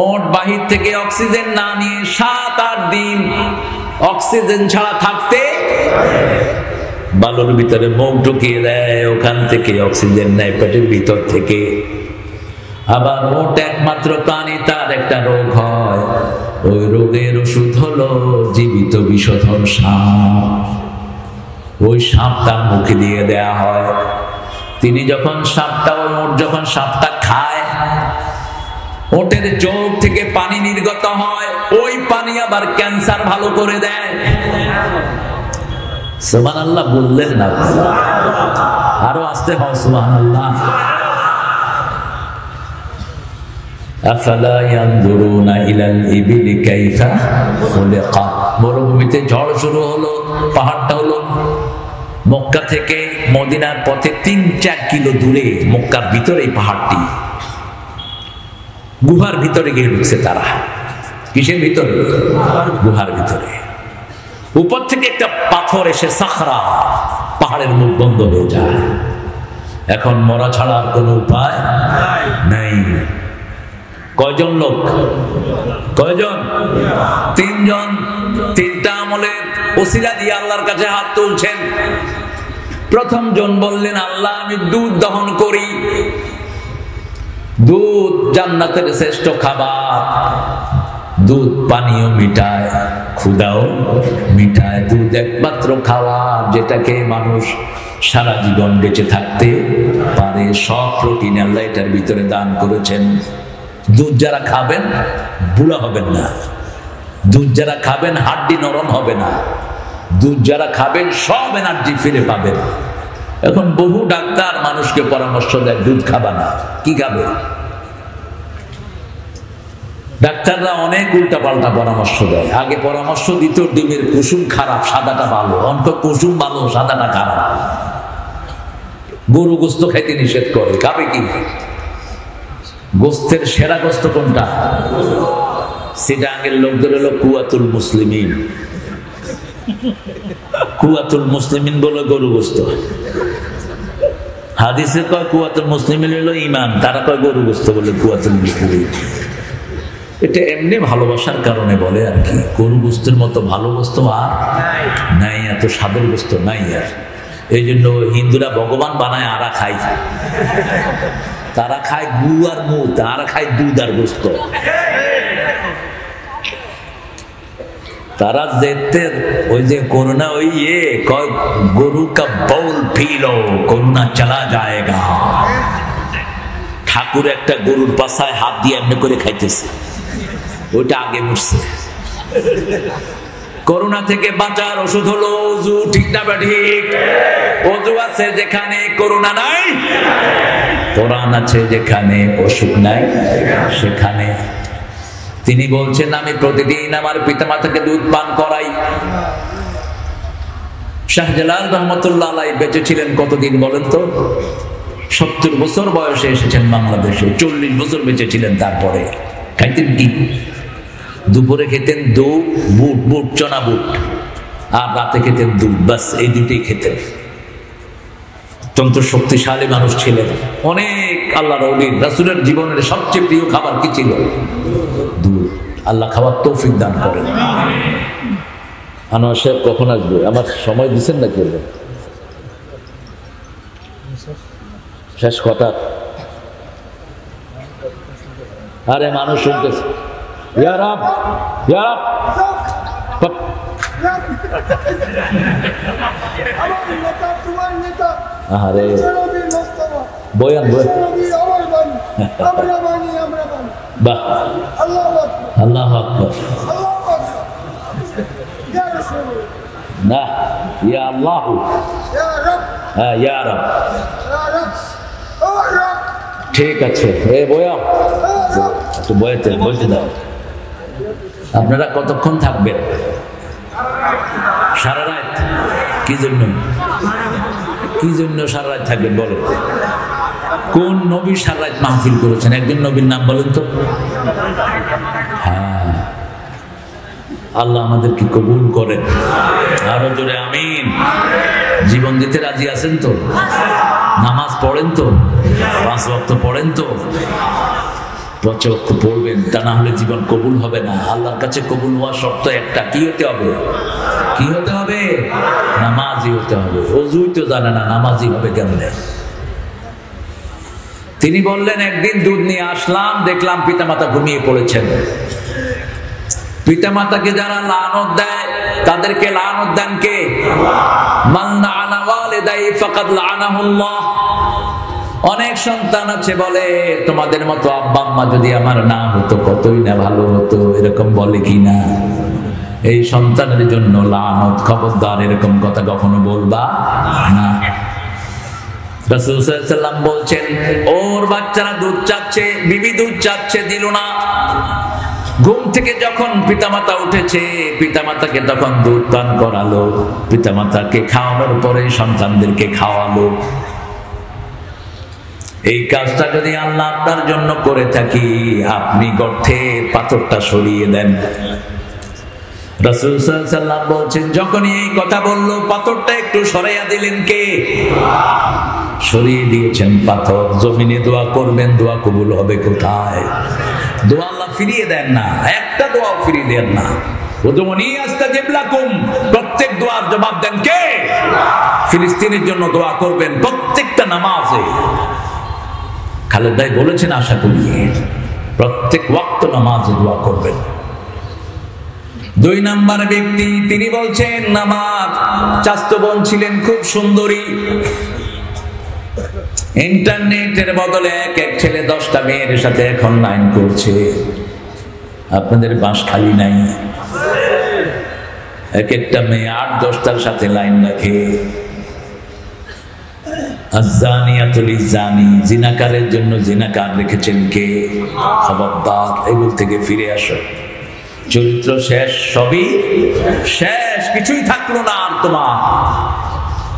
S1: ওট বাহির থেকে অক্সিজেন না নিয়ে 7-8 দিন অক্সিজেন ছাড়া থাকতে বালুর ভিতরে মুখ ঢুকিয়ে দেয়, ওখান থেকে অক্সিজেন নেয় পেটের ভিতর থেকে। আবার ওট একমাত্র প্রাণী, তার একটা রোগ হয়, ওই রোগের ওষুধ হলো জীবিত বিষধর সাপ। ওই সাপ তার মুখে দিয়ে দেয়া হয়। তিনি যখন সাপটা, ওই ওট যখন সাপটা খায়, ওটের চোখ থেকে পানি নির্গত হয়, ওই পানি আবার ক্যান্সার ভালো করে দেয়। সুবহানাল্লাহ বললেন না? আরো আসতে হয় সুবহানাল্লাহ। আফালা ইয়ানজুরুনা ইলাল ইবিলি কাইফা খুলিকাত। মরুভূমিতে ঝড় শুরু হলো, পাহাড়টা হলো মক্কা থেকে মদিনার পথে 3-4 কিলো দূরে, মক্কার ভিতরে পাহাড়টি। গুহার ভিতরে গিয়ে ঢুকছে তারা। কিসের ভিতরে? গুহার ভিতরে। উপর থেকে একটা পাথর এসে সাখরা, পাহাড়ের মুখ বন্ধ হয়ে যায়। এখন মরা ছাড়া আর কোনো উপায় নাই। কয়জন লোক? কয়জন? 3 জন। 3টা আমলের ওসিলা দিয়ে আল্লাহর কাছে হাত তুলছেন। প্রথম জন বললেন, আল্লাহ আমি দুধ দহন করি। দুধ জান্নাতের শ্রেষ্ঠ খাবার। দুধ পানীয় মিটায়, ক্ষুধাও মিটায়। দুধ একমাত্র খাবার যেটাকে মানুষ সারা জীবন বেঁচে থাকতে পারে। সব প্রোটিন আল্লাহ এটার ভিতরে দান করেছেন। দুধ যারা খাবেন বুড়া হবেন না, দুধ যারা খাবেন হাড্ডি নরম হবে না, দুধ যারা খাবেন সব এনার্জি ফিরে পাবেন। এখন বহু ডাক্তার মানুষকে পরামর্শ দেয় দুধ খাবা না। কি খাবে? ডাক্তাররা অনেক উল্টা পাল্টা পরামর্শ দেয়। আগে পরামর্শ দিত ডিমের কুসুম খারাপ, সাদাটা ভালো। অন্ত কুসুম ভালো, সাদাটা খারাপ। গরু গোস্ত খাইতে নিষেধ করে, খাবে কি? গোস্তের সেরা গোস্ত কোনটা? সেটা আগের লোকদের হলো কুয়াতুল মুসলিমিন। কুয়াতুল মুসলিমিন বলে গরু গোস্ত, হাদিসে কয় কুয়াতুল মুসলিমিন হলো ঈমান, তারা কয় গরু গোস্ত বলে কুয়াতুল মুসলিমিন। এটা এমনি ভালোবাসার কারণে বলে আর কি। গরু গোস্তের মতো ভালো গোস্ত আর নাই, এত স্বাদের গোস্ত নাই আর। এই জন্য হিন্দুরা ভগবান বানায় আরা খায়, তারা খায় গু আর মুখ, তারা খায় দুধ আর গোস্ত। তারা যেতে ওই যে করোনা ওই কয় গরু কা বউল পি লো করোনা চলা যায়গা। ঠাকুর একটা গরুর পাছায় হাত দিয়ে এমনি করে খাইতেছে, ওইটা আগে মরছে। করোনা থেকে বাঁচার ওষুধ হলো ওযু, ঠিক না বা ঠিক? ওযু আছে যেখানে করোনা নাই, কোরআন আছে যেখানে অসুখ নাই সেখানে। তিনি বলছেন আমি প্রতিদিন আমার পিতামাতাকে দুধ পান করাই। শাহজালাল রহমতুল্লাহ আলাইহি বেঁচে ছিলেন কতদিন বলেন তো? 70 বছর বয়সে এসেছেন বাংলাদেশে, 40 বছর বেঁচে ছিলেন। তারপরে খাইতেন কি? দুপুরে খেতেন দুধ, বুট চনা বুট, আর রাতে খেতেন দুধ, বাস এই দুটোই খেতেন। অত্যন্ত শক্তিশালী মানুষ ছিলেন। অনেক আল্লাহর ওলি রাসূলের জীবনের সবচেয়ে প্রিয় খাবার কি ছিল? দুধ। আল্লাহ খাওয়ার তৌফিক দান করেন। আনোয়ার সাহেব কখন আসবে? আমার সময় দিচ্ছেন নাকি? শেষ কথা। আরে মানুষ শুনতেছে। ইয়া রাব, ইয়া রাব। আরে বয়ান বয়ান। বাহ, আল্লাহু আকবার। না, ইয়া আল্লাহু, হ্যাঁ ইয়া রাব। ঠিক আছে, এ বয়াম একটু বলতে দাও। আপনারা কতক্ষণ থাকবেন? সারা রাত? কি জন্য সারা রাত থাকবেন বলো? কোন নবী সারা রাত মাহফিল করেছেন? একজন নবীর নাম বলেন তো। হ্যাঁ, আল্লাহ আমাদেরকে কবুল করেন। আরো জোরে আমিন। জীবন দিতে রাজি আছেন তো? নামাজ পড়েন তো? 5 ওয়াক্ত পড়েন তো? 5 ওয়াক্ত পড়বেন, তা না হলে জীবন কবুল হবে না। আল্লাহর কাছে কবুল হওয়ার শর্ত একটা, কি হতে হবে? কি হতে হবে? নামাজি হতে হবে। ওযুই তো জানে না, নামাজি হবে কেমনে? তিনি বললেন একদিন দুধ নিয়ে আসলাম, দেখলাম পিতামাতা ঘুমিয়ে পড়েছেন। পিতামাতাকে যারা লানত দেয় তাদেরকে লানত দেন কে? মান লাআনা ওয়ালিদাই ফাকাদ লাআনাহুল্লাহ। অনেক সন্তান আছে বলে তোমাদের মতো আব্বা আম্মা যদি আমার না হতো কতই না ভালো হতো, এরকম বলে কি না? এই সন্তানের জন্য লানত। খবরদার এরকম কথা কখনো বলবা না। রাসূল সাল্লাল্লাহু আলাইহি ওয়াসাল্লাম বলছেন ওর বাচ্চারা দুধ চাচ্ছে, বিবি দুধ চাচ্ছে, দিল না। ঘুম থেকে যখন পিতামাতা উঠেছে, পিতামাতাকে তখন দুধ পান করালো, পিতামাতাকে খাওয়ানোর পরে সন্তানদেরকে খাওয়ালো। এই কাজটা যদি আল্লাহ আপনার জন্য করে থাকি, আপনি গর্তে পাথরটা সরিয়ে দেন। রাসূল সাল্লাল্লাহু আলাইহি ওয়াসাল্লাম বলছেন যখনই এই কথা বলল, পাথরটা একটু সরাইয়া দিলেন কে? সরিয়ে দিয়েছেন পাথর। জমিনে দোয়া করবেন, দোয়া কবুল হবে কোথায়? দোয়া আল্লাহ ফিরিয়ে দেন না, একটা দোয়াও ফিরিয়ে দেন না। উদউনি আস্তাজিব লাকুম, প্রত্যেক দোয়ার জবাব দেন কে? ফিলিস্তিনের জন্য দোয়া করবেন প্রত্যেকটা নামাজে। খালেদ ভাই বলেছেন আশা করি প্রত্যেক ওয়াক্ত নামাজে দোয়া করবেন। 2 নাম্বার ব্যক্তি, তিনি বলছেন আমার চাচাতো বোন ছিলেন খুব সুন্দরী। ইন্টারনেটের বদলে এক ছেলে 10টা মেয়ের সাথে এখন লাইন করছে। আপনাদের বাস খালি নাই? এক একটা মেয়ে 8-10টার সাথে লাইন রাখে। আয-যানিয়াতুল লিয-যানি, জিনাকারের জন্য জিনাকার রেখেছেন কে? খবরদার, এগুলো থেকে ফিরে আসো। চরিত্র শেষ, সবই শেষ, কিছুই থাকলো না আর তোমার।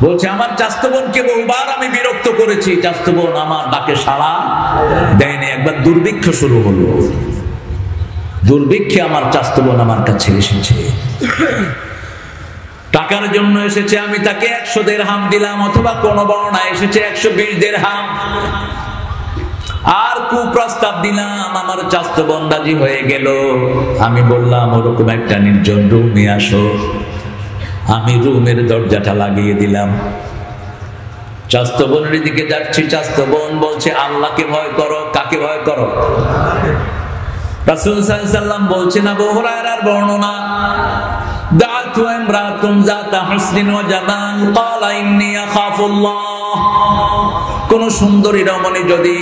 S1: বলছে আমার চাচাতো বোনকে বহুবার আমি বিরক্ত করেছি, চাচাতো বোন আমার ডাকে সাড়া দেয়নি। একবার দুর্ভিক্ষ শুরু হলো, দুর্ভিক্ষে আমার চাচাতো বোন আমার কাছে এসেছে। টাকার জন্য এসেছে, আমি তাকে 100 দিরহাম দিলাম, অথবা কোন বর্ণনায় এসেছে 120 দিরহাম। আর কুপ্রস্তাব দিলাম, আমার চাস্ত বোন রাজি হয়ে গেল। আমি বললাম ওরকম একটা নির্জন রুমে আসো। আমি রুমের দরজাটা লাগিয়ে দিলাম। চাস্ত বোনের দিকে যাচ্ছি, চাস্ত বোন বলছে আল্লাহকে ভয় করো। কাকে ভয় করো? রাসূল সাল্লাল্লাহু আলাইহি ওয়াসাল্লাম বলছেন, আবু হুরায়রার বর্ণনা, দাআতু ইমরাতুন যাতা হুসনিন ওয়া জামাল ক্বালা ইন্নী আখাফুল্লাহ। কোন সুন্দরী রমণী যদি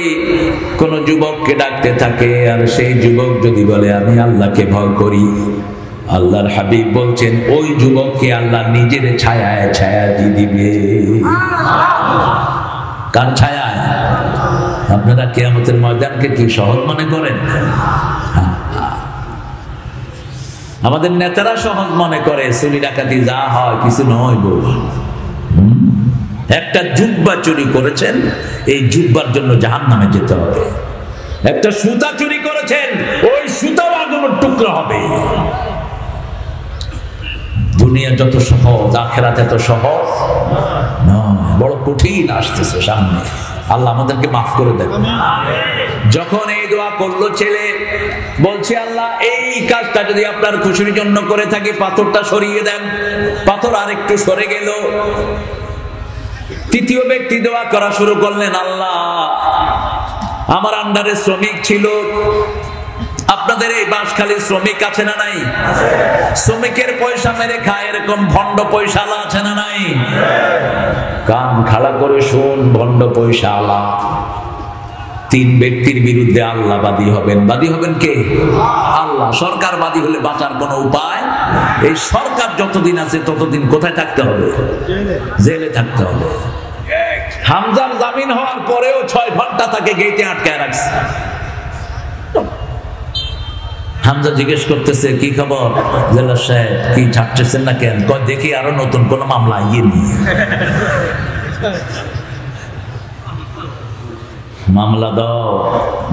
S1: কোন যুবককে ডাকতে থাকে, আর সেই যুবক যদি বলে আমি আল্লাহকে ভয় করি, আল্লাহর হাবিব বলছেন ওই যুবককে আল্লাহ নিজের ছায়ায় ছায়া দিয়ে দিবে। কার ছায়ায়? আপনারা কিয়ামতের ময়দানকে কি সহজ মনে করেন? আমাদের নেতারা সহজ মনে করে, চুরি ডাকাতি যা হয় কিছু নয় গো। একটা জুব্বা চুরি করেছেন, এই জুব্বার জন্য জাহান্নামে যেতে হবে। একটা সুতা চুরি করেছেন, ওই সুতাও আগুনের টুকরো হবে। দুনিয়া যত সহজ, আখিরাত এত সহজ নয়, বড় কঠিন আসতেছে সামনে। আল্লাহ আমাদেরকে মাফ করে দেন। যখন এই দোয়া করলো ছেলে, বলছে আল্লাহ এই কাজটা যদি আপনার খুশির জন্য করে থাকি, পাথরটা সরিয়ে দেন। পাথর আরেকটু সরে গেল। তৃতীয় ব্যক্তি দোয়া করা শুরু করলেন, আল্লাহ আমার আন্ডারে শ্রমিক ছিল, আপনাদের এই বাঁশখালীর শ্রমিক আছে না নাই? শ্রমিকের পয়সা মেরে খায়, এরকম ভণ্ড পয়সালা আছে না নাই? কান খাড়া করে শোন, ভণ্ড পয়সালা। 3 ব্যক্তির বিরুদ্ধে আল্লাহ বাদী হবেন। বাদী হবেন কে? আল্লাহ। সরকার বাদী হলে বাঁচার কোনো উপায়? এই সরকার যতদিন আছে ততদিন কোথায় থাকতে হবে? জেলে থাকতে হবে। হামজার জামিন হওয়ার পরেও 6 ঘন্টা তাকে গেটে আটকায় রাখছে। হামজা জিজ্ঞেস করতেছে কি খবর জেলার সাহেব, কি ছাড়তেছেন না কেন? কয় দেখি আরো নতুন কোন মামলা আইনি। মামলা দাও।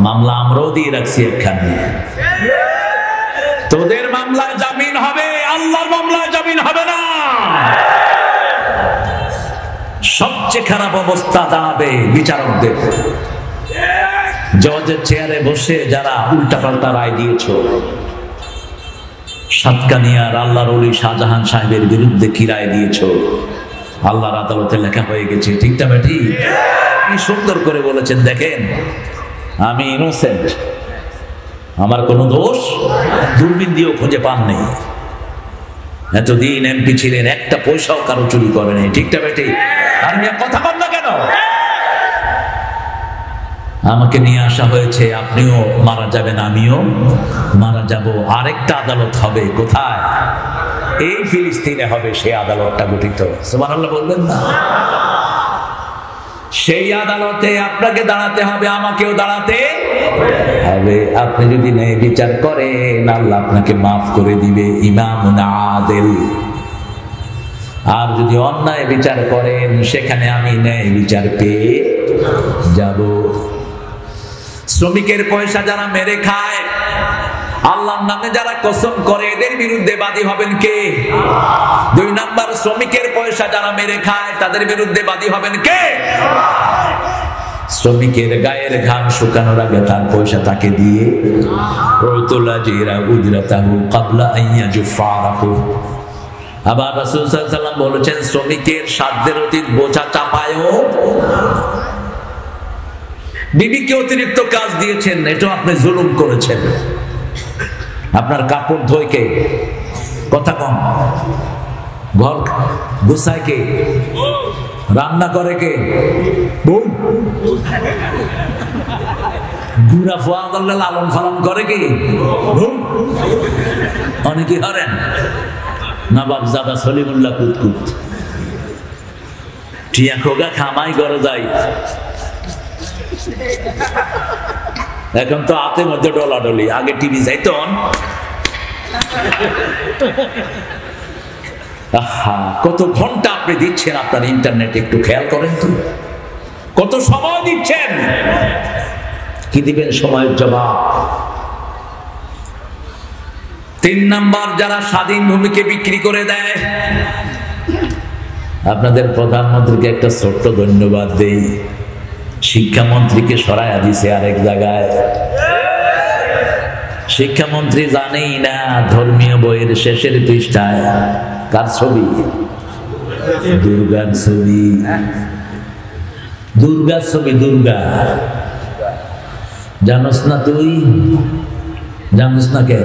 S1: মামলা আমরাও দিয়ে রাখছি এখানে। তোদের মামলায় জামিন হবে, আল্লাহর মামলায় জামিন হবে না। সবচেয়ে খারাপ অবস্থা দাঁড়াবে বিচারকদের। জজের চেয়ারে বসে যারা উল্টাপাল্টা রায় দিয়েছ, সাতকানিয়ার আল্লাহর ওলি শাহজাহান সাহেবের বিরুদ্ধে কি রায় দিয়েছ, আল্লাহর আদালতে লেখা হয়ে গেছে। ঠিকটা বেঠি? কি সুন্দর করে বলেছেন দেখেন, আমি ইনোসেন্ট, আমার কোনো দোষ দূরবীন দিয়েও খুঁজে পান নেই। এতদিন এমপি ছিলেন, একটা পয়সাও কারো চুরি করেনি। ঠিকটা বেঠি? আর কথা বল না কেন? আমাকে নিয়ে আসা হয়েছে, আপনিও মারা যাবেন, আমিও মারা যাব। আরেকটা আদালত হবে কোথায়? এই ফিলিস্তিনে হবে সেই আদালতটা গঠিত। সুবহানাল্লাহ বলবেন না? সেই আদালতে আপনাকে দাঁড়াতে হবে, আমাকেও দাঁড়াতে হবে। আপনি যদি ন্যায় বিচার করেন, আল্লাহ আপনাকে মাফ করে দিবে। ইমামুন আদিল। আর যদি অন্যায় বিচার করেন, সেখানে আমি ন্যায় বিচার পেয়ে যাব। শ্রমিকের পয়সা যারা মেরে খায়, আল্লাহর নামে যারা কসম করে, এদের বিরুদ্ধে বাদী হবেন কে? 2 নাম্বার, শ্রমিকের পয়সা যারা মেরে খায় তাদের বিরুদ্ধে বাদী হবেন কে? শ্রমিকের গায়ের ঘাম শুকানোর আগে তার পয়সা তাকে দিয়ে, আবার রাসূল সাল্লাল্লাহু আলাইহি ওয়াসাল্লাম বলেছেন, শ্রমিকের সাধ্যের অতীত বোঝা চাপায়ও। বিবিকে অতিরিক্ত কাজ দিয়েছেন, এটাও আপনি জুলুম করেছেন। আপনার কাপড় ধোয় কে? কথা কম। ঘর গুছায় কে? রান্না করে কে? বউ। ঘুরা ফোয়া করলে লালন পালন করে কি? অনেকে হরেন নবাব জাদা সলিমুল্লাহ কুতকুত টিয়া খোগা খামাই গড়ে যায়। এখন তো হাতের মধ্যে ডলাডলি, আগে টিভি যাইতন। কত ঘন্টা আপনি দিচ্ছেন আপনার ইন্টারনেট, একটু খেয়াল করেন তো। কত সময় দিচ্ছেন, কি দিবেন সময়ের জবাব? 3 নাম্বার, যারা স্বাধীন ভূমিকে বিক্রি করে দেয়, আপনাদের প্রধানমন্ত্রীকে একটা ছোট্ট ধন্যবাদ দেই, শিক্ষামন্ত্রীকে সরাইয়া দিছে আরেক জায়গায়। শিক্ষামন্ত্রী জানেই না ধর্মীয় বইয়ের শেষের পৃষ্ঠায় কার ছবি? দুর্গার ছবি। দুর্গার ছবি, দুর্গা জানোস না তুই? জানোস না কে?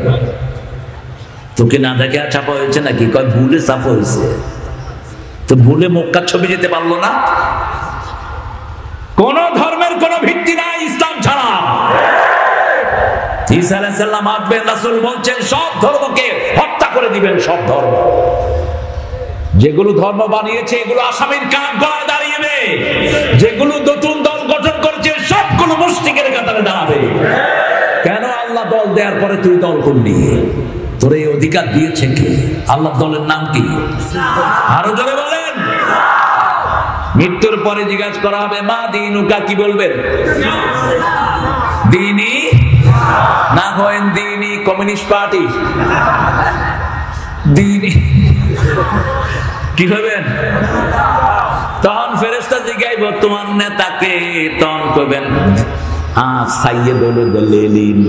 S1: তোকে না দেখে ছাপা হয়েছে নাকি? কয় ভুলে ছাপা হয়েছে। তো ভুলে মক্কার ছবি যেতে পারলো না? কোন ধর্মের কোন ভিত্তি নাই ইসলাম ছাড়া। ঈসা আলাইহিস সালাম আসবেন, রাসূল বলছেন সব ধর্মকে হত্যা করে দিবেন। সব ধর্ম, যেগুলো ধর্ম বানিয়েছে এগুলো আসামির কান গলায় দাঁড়িয়েবে, যেগুলো নতুন দল গঠন করেছে সবগুলো মুশরিকের কাতারে দাঁড়াবে। কেন? আল্লাহ দল দেওয়ার পরে তুই দল করলি। তোর এই অধিকার দিয়েছে কে? আল্লাহ দলের নাম কি? আরো জোরে বলেন। মৃত্যুর পরে জিজ্ঞাসা করা হবে মা দিনুকা, কি বলবেন? দিনী না হয় দিনী কমিউনিস্ট পার্টি, দিনী কি হবেন? তখন ফেরেশতা জিজ্ঞাইব তোমার নেতাকে, তখন কইবেন সাইয়েদুল লেনিন।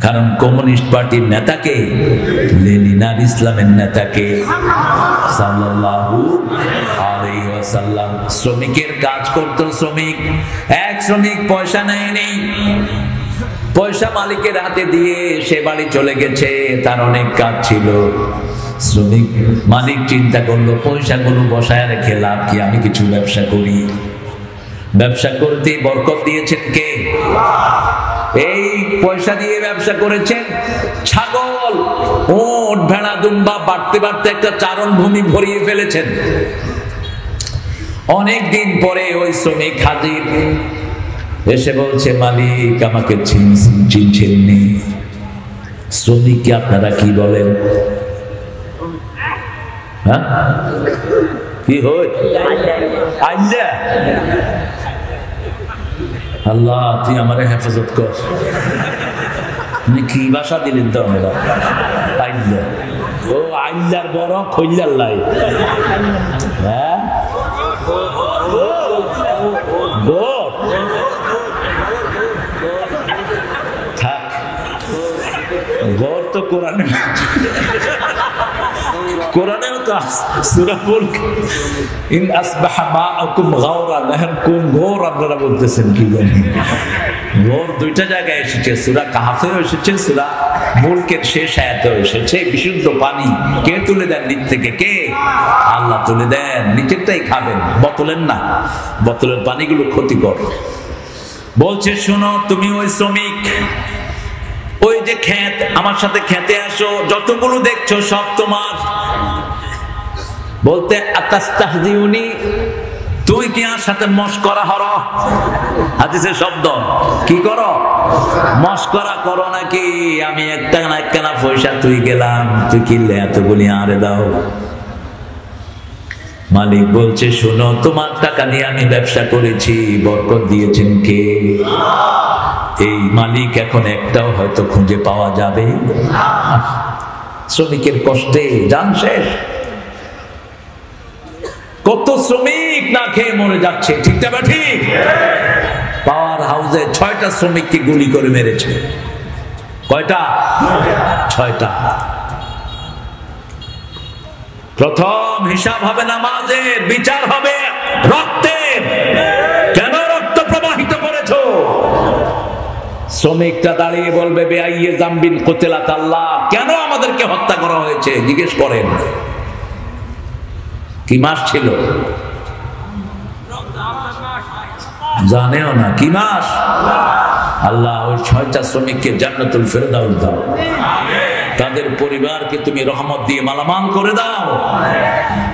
S1: কারণ কমিউনিস্ট পার্টির নেতাকে লেনিন, আর ইসলামের নেতাকে সাল্লাল্লাহু আলাইহি ওয়াসাল্লাম। শ্রমিকের কাজ করতো শ্রমিক, এক শ্রমিক পয়সা নেয়নি, পয়সা মালিকের হাতে দিয়ে সে বাড়ি চলে গেছে। তার অনেক কাজ ছিল। শ্রমিক মালিক চিন্তা করলো পয়সাগুলো বসায় রেখে লাভ কি, আমি কিছু ব্যবসা করি। ব্যবসা করতে বরকত দিয়েছেন কে? এই পয়সা দিয়ে ব্যবসা করেছেন। ছাগল, ওট, ভেড়া, দুম্বা বাড়তে বাড়তে একটা চারণ ভূমি ভরিয়ে ফেলেছেন। অনেক দিন পরে ওই শ্রমিক হাজির, এসে বলছে মালিক আমাকে চিনছেননি। শ্রমিককে আপনারা কি বলেন? হ্যাঁ, কি হয়? আল্লাহ তুই আমারে হেফাজত কর। কি ভাষা দিলেন তো আমরা? আইল্লা। ও আইল্লার বড় খৈল্লার লাই। হ্যাঁ, থাক, গড় তো কোরআনে, কোরআনেও তো সূরা মুলক ইন আসবাহা মাআকুম গাওরান, এখন কোন গৌর আপনারা বলতেছেন কি জানি? গৌর দুইটা জায়গায় এসেছে, সূরা কাহফেও এসেছে, সূরা মুলকের শেষ আয়াতেও এসেছে। বিশুদ্ধ পানি কে তুলে দেন নিচ থেকে? কে? আল্লাহ তুলে দেন। নিচেরটাই খাবেন, বোতলের না। বোতলের পানিগুলো ক্ষতিকর। বলছে শোনো, তুমি ওই শ্রমিক, ওই যে ক্ষেত, আমার সাথে খেতে আসো, যতগুলো দেখছো সব তোমার। বলতে আতাস্তাহজিউনি, তুই কি আমার সাথে মশকরা হর? হাদিসের শব্দ কি করো? মশকরা করো নাকি? আমি একটা না একখানা পয়সা তুই গেলাম, তুই কিনলে এতগুলি আরে দাও। মালিক বলছে শোনো, তোমার টাকা নিয়ে আমি ব্যবসা করেছি, বরকত দিয়েছেন কে? এই মালিক এখন একটাও হয়তো খুঁজে পাওয়া যাবে। শ্রমিকের কষ্টে জান শেষ। কত শ্রমিক না খেয়ে মরে যাচ্ছে, ঠিক না ঠিক? পাওয়ার হাউসে 6টা শ্রমিককে গুলি করে মেরেছে। কয়টা? 6টা। প্রথম হিসাব হবে নামাজের, বিচার হবে রক্তের। কেন রক্ত প্রবাহিত করেছো? শ্রমিকটা দাঁড়িয়ে বলবে বেআইয়ে জামবিন কুতিলাত আল্লাহ, কেন আমাদেরকে হত্যা করা হয়েছে জিজ্ঞেস করেন। কি মাস ছিল? জানেও না কি মাস? আল্লাহ ওই 6টা শ্রমিককে জান্নাতুল ফেরদাউস দাও, তাদের পরিবারকে তুমি রহমত দিয়ে মালামাল করে দাও,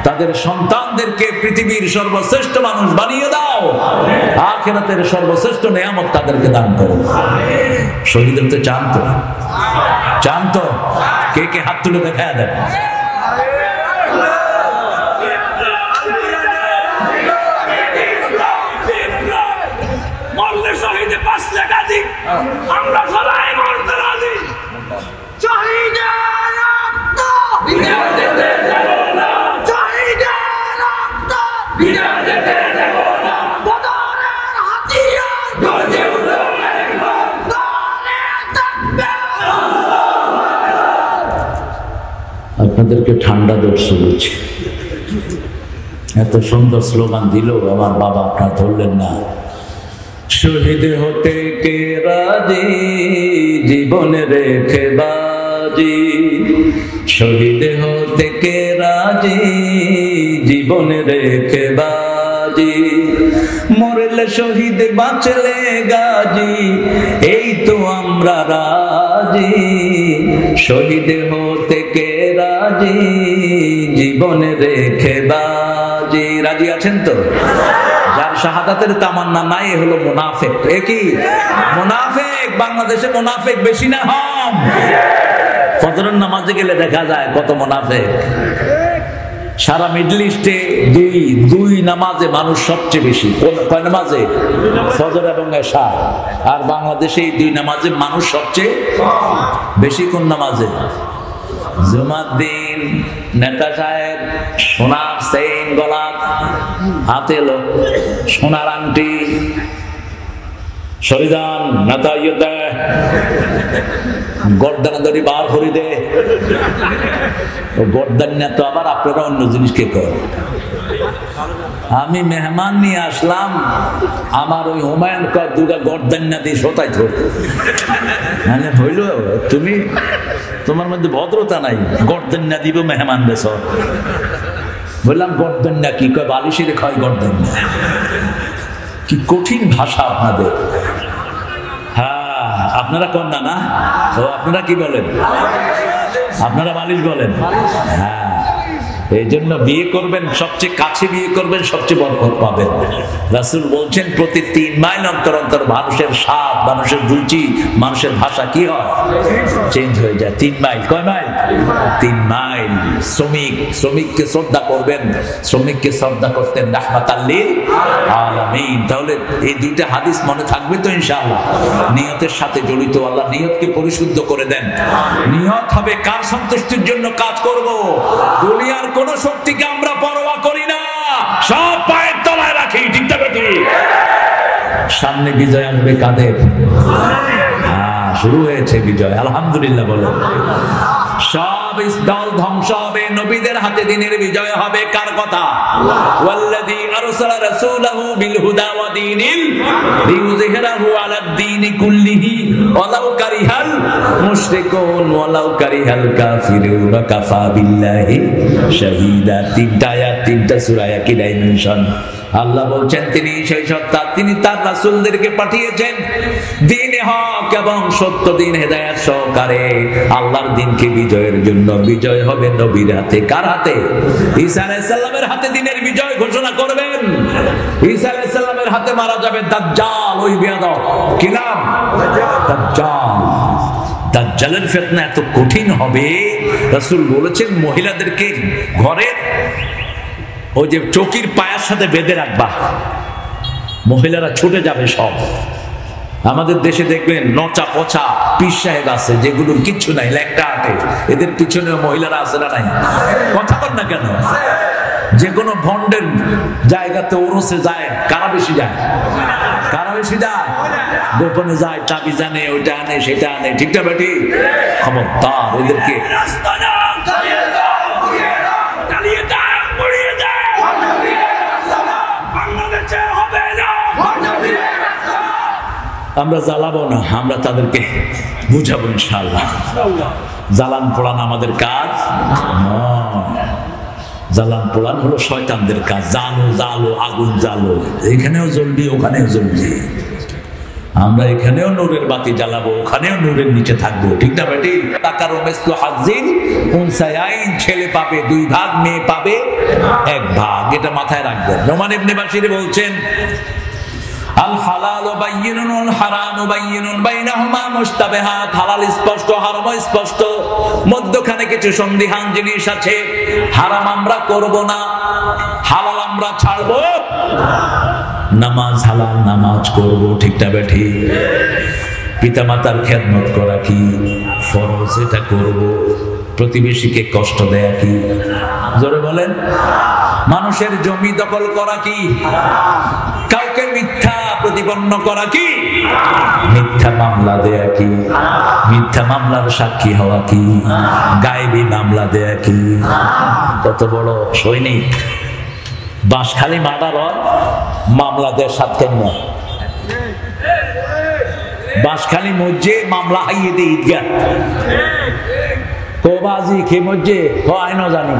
S1: তাদের সন্তানদেরকে পৃথিবীর সর্বশ্রেষ্ঠ মানুষ বানিয়ে দাও, আখিরাতের সর্বশ্রেষ্ঠ নেয়ামত তাদেরকে দান করো। শহীদ হতে চান তো? চান তো? কে কে হাত তুলে দেখা দেন।
S2: আমরা সবাই মরতে রাজি। শহীদের রক্ত, শহীদের
S1: আপনাদেরকে ঠান্ডা ধরছে বুঝছি। এত সুন্দর স্লোগান দিল আমার বাবা, আপনার ধরলেন না। শহীদ হতে কে রাজি, জীবন রেখে বাজি। শহীদ হতে কে রাজি, জীবন রেখে বাজি। মরলে শহীদ বাঁচলে গাজী, এই তো আমরা রাজি। শহীদ হতে কে রাজি, জীবন রেখে বাজি। রাজি আছেন তো? যার শাহাদাতের তামান্না নাই হলো মুনাফিক। এ কি মুনাফিক? বাংলাদেশে মুনাফিক বেশি না কম? ফজরের নামাজে গেলে দেখা যায় কত মুনাফিক। সারা মিডল ইস্টে দুই নামাজে মানুষ সবচেয়ে বেশি। কয় নামাজে? ফজর এবং এশা। আর বাংলাদেশে এই দুই নামাজে মানুষ সবচেয়ে বেশি। কোন নামাজে? জুমার দিন নেতা সাহেব সোনার চেইন গলা, হাতে এলো সোনার আংটি, শরীদান নেতা ইয়ে দেয়, গর্দানা দড়ি বার করে দে। গর্দান নেতা আবার আপনারা অন্য জিনিসকে কর। আমি মেহমান নিয়ে আসলাম, আমার ওই হুমায়ুন কর দুটা গর্দান্না দিয়ে শোতাই ধর। মানে হইল তুমি, তোমার মধ্যে ভদ্রতা নাই, গর্দান্না দিব মেহমান বেশ। বললাম গর্দান্না কি? কয় বালিশের খাই গর্দান্না। কি কঠিন ভাষা আপনাদের। হ্যাঁ, আপনারা কন্যা না? ও আপনারা কি বলেন? আপনারা বালিশ বলেন। হ্যাঁ, এই জন্য বিয়ে করবেন, সবচেয়ে কাছে বিয়ে করবেন, সবচেয়ে বরকত পাবেন। রাসূল বলছেন প্রতি 3 মাইল অন্তর অন্তর মানুষের স্বাদ, মানুষের রুচি, মানুষের ভাষা কি হয়? চেঞ্জ হয়ে যায়। 3 মাইল। কয় মাইল? 3 মাইল। শ্রমিককে শ্রদ্ধা করবেন, শ্রমিককে শ্রদ্ধা করতেন রাহমাতাল লিল আলামিন। তাহলে এই দুইটা হাদিস মনে থাকবে তো ইনশাআল্লাহ? নিয়তের সাথে জড়িত। আল্লাহ নিয়তকে পরিশুদ্ধ করে দেন। নিয়ত হবে কার সন্তুষ্টির জন্য কাজ করব। দুনিয়ার কোন শক্তিকে আমরা পরোয়া করি না, সব পায়ের তলায় রাখি। ঠিক তবে ঠিক। সামনে বিজয় আসবে কাদের? হ্যাঁ, শুরু হয়েছে বিজয়, আলহামদুলিল্লাহ বলো। সব দল ধ্বংস হবে, নবীদের হাতে দিনের বিজয় হবে। কার কথা? ওয়াল্লাযী আরসালা রাসূলাহু বিল হুদা ওয়া দীনিল লিইয়ুযহিরাহু আলাদ দীনি কুল্লিহি ওয়ালাউ কারিহাল মুশরিকুন ওয়ালাউ কারিহাল কাফিরুন কাফা বিল্লাহি শাহীদা। 3টা আয়াত, 3টা সূরা, একই ডাইমেনশন। আল্লাহ বলছেন তিনি সেই সত্তা, তিনি তার রাসূলদেরকে পাঠিয়েছেন দ্বীনে হক এবং সত্য দিন হেদায়েত সহকারে আল্লাহর দ্বীনকে বিজয়ের জন্য। বিজয় হবে নবীর হাতে। কার হাতে? ঈসা আলাইহিস সালামের হাতে দিনের বিজয় ঘোষণা করবেন। ঈসা আলাইহিস সালামের হাতে মারা যাবে দাজ্জাল, ওই বেয়াদব। কি নাম? দাজ্জাল। দাজ্জালের ফিতনা এত কঠিন হবে, রাসূল বলেছেন মহিলাদেরকে ঘরে ওই যে চকির পায়ের সাথে বেঁধে রাখবা, মহিলারা ছুটে যাবে সব। আমাদের দেশে দেখবেন নচা পচা পীর সাহেব আছে যেগুলোর কিচ্ছু নাই, লেখটা আটে, এদের পিছনে মহিলারা আছে না নাই? কথা বল না কেন? যে কোনো ভন্ডের জায়গাতে ওরসে যায়, কারা বেশি যায়? কারা বেশি যায়? গোপনে যায়, চাবি জানে, ওইটা আনে, সেটা আনে। ঠিকটা বেটি? খবরদার এদেরকে। আমরা জ্বালাবো না, আমরা তাদেরকে বুঝাবো ইনশাআল্লাহ। জ্বালান পোড়ান আমাদের কাজ নয়। জ্বালান পোড়ান হলো শয়তানদের কাজ। জালো জালো, আগুন জালো, এখানেও জ্বলবি ওখানেও জ্বলবি। আমরা এখানেও নূরের বাতি জ্বালাবো, ওখানেও নূরের নিচে থাকবো। ঠিক না বেটি? টাকার মেসলু হাজিন উনসায়াইন, ছেলে পাবে 2 ভাগ, মেয়ে পাবে 1 ভাগ। এটা মাথায় রাখবেন। নোমান ইবনে বাশির বলছেন আল হালালু বায়্যিনুন ওয়াল হারামু বায়্যিনুন বাইনাহুমা মুশতাবিহাত। হালাল স্পষ্ট, হারাম স্পষ্ট, মধ্যখানে কিছু সন্দিহান জিনিস আছে। হারাম আমরা করব না, হালাল আমরা ছাড়ব। নামাজ হালাল, নামাজ করব। ঠিকটা বেঠি? পিতামাতার খেদমত করা কি ফরজ? এটা করব। প্রতিবেশীকে কষ্ট দেয়া কি? জোরে বলেন। মানুষের জমি দখল করা কি? কাউকে মিথ্যা প্রতিপন্ন করা কি? মিথ্যা মামলা দেয়া কি? মিথ্যা মামলার সাক্ষী হওয়া কি? গায়েবী মামলা দেয়া কি? কত বড় সৈনিক! বাঁশখালী মার্ডার হয়, মামলা দেয় সাতক্ষীরা নয়। বাঁশখালী মসজে মামলা হাইয়ে দে ঈদগাহ কোবাজি কে মসজে হয় না জানি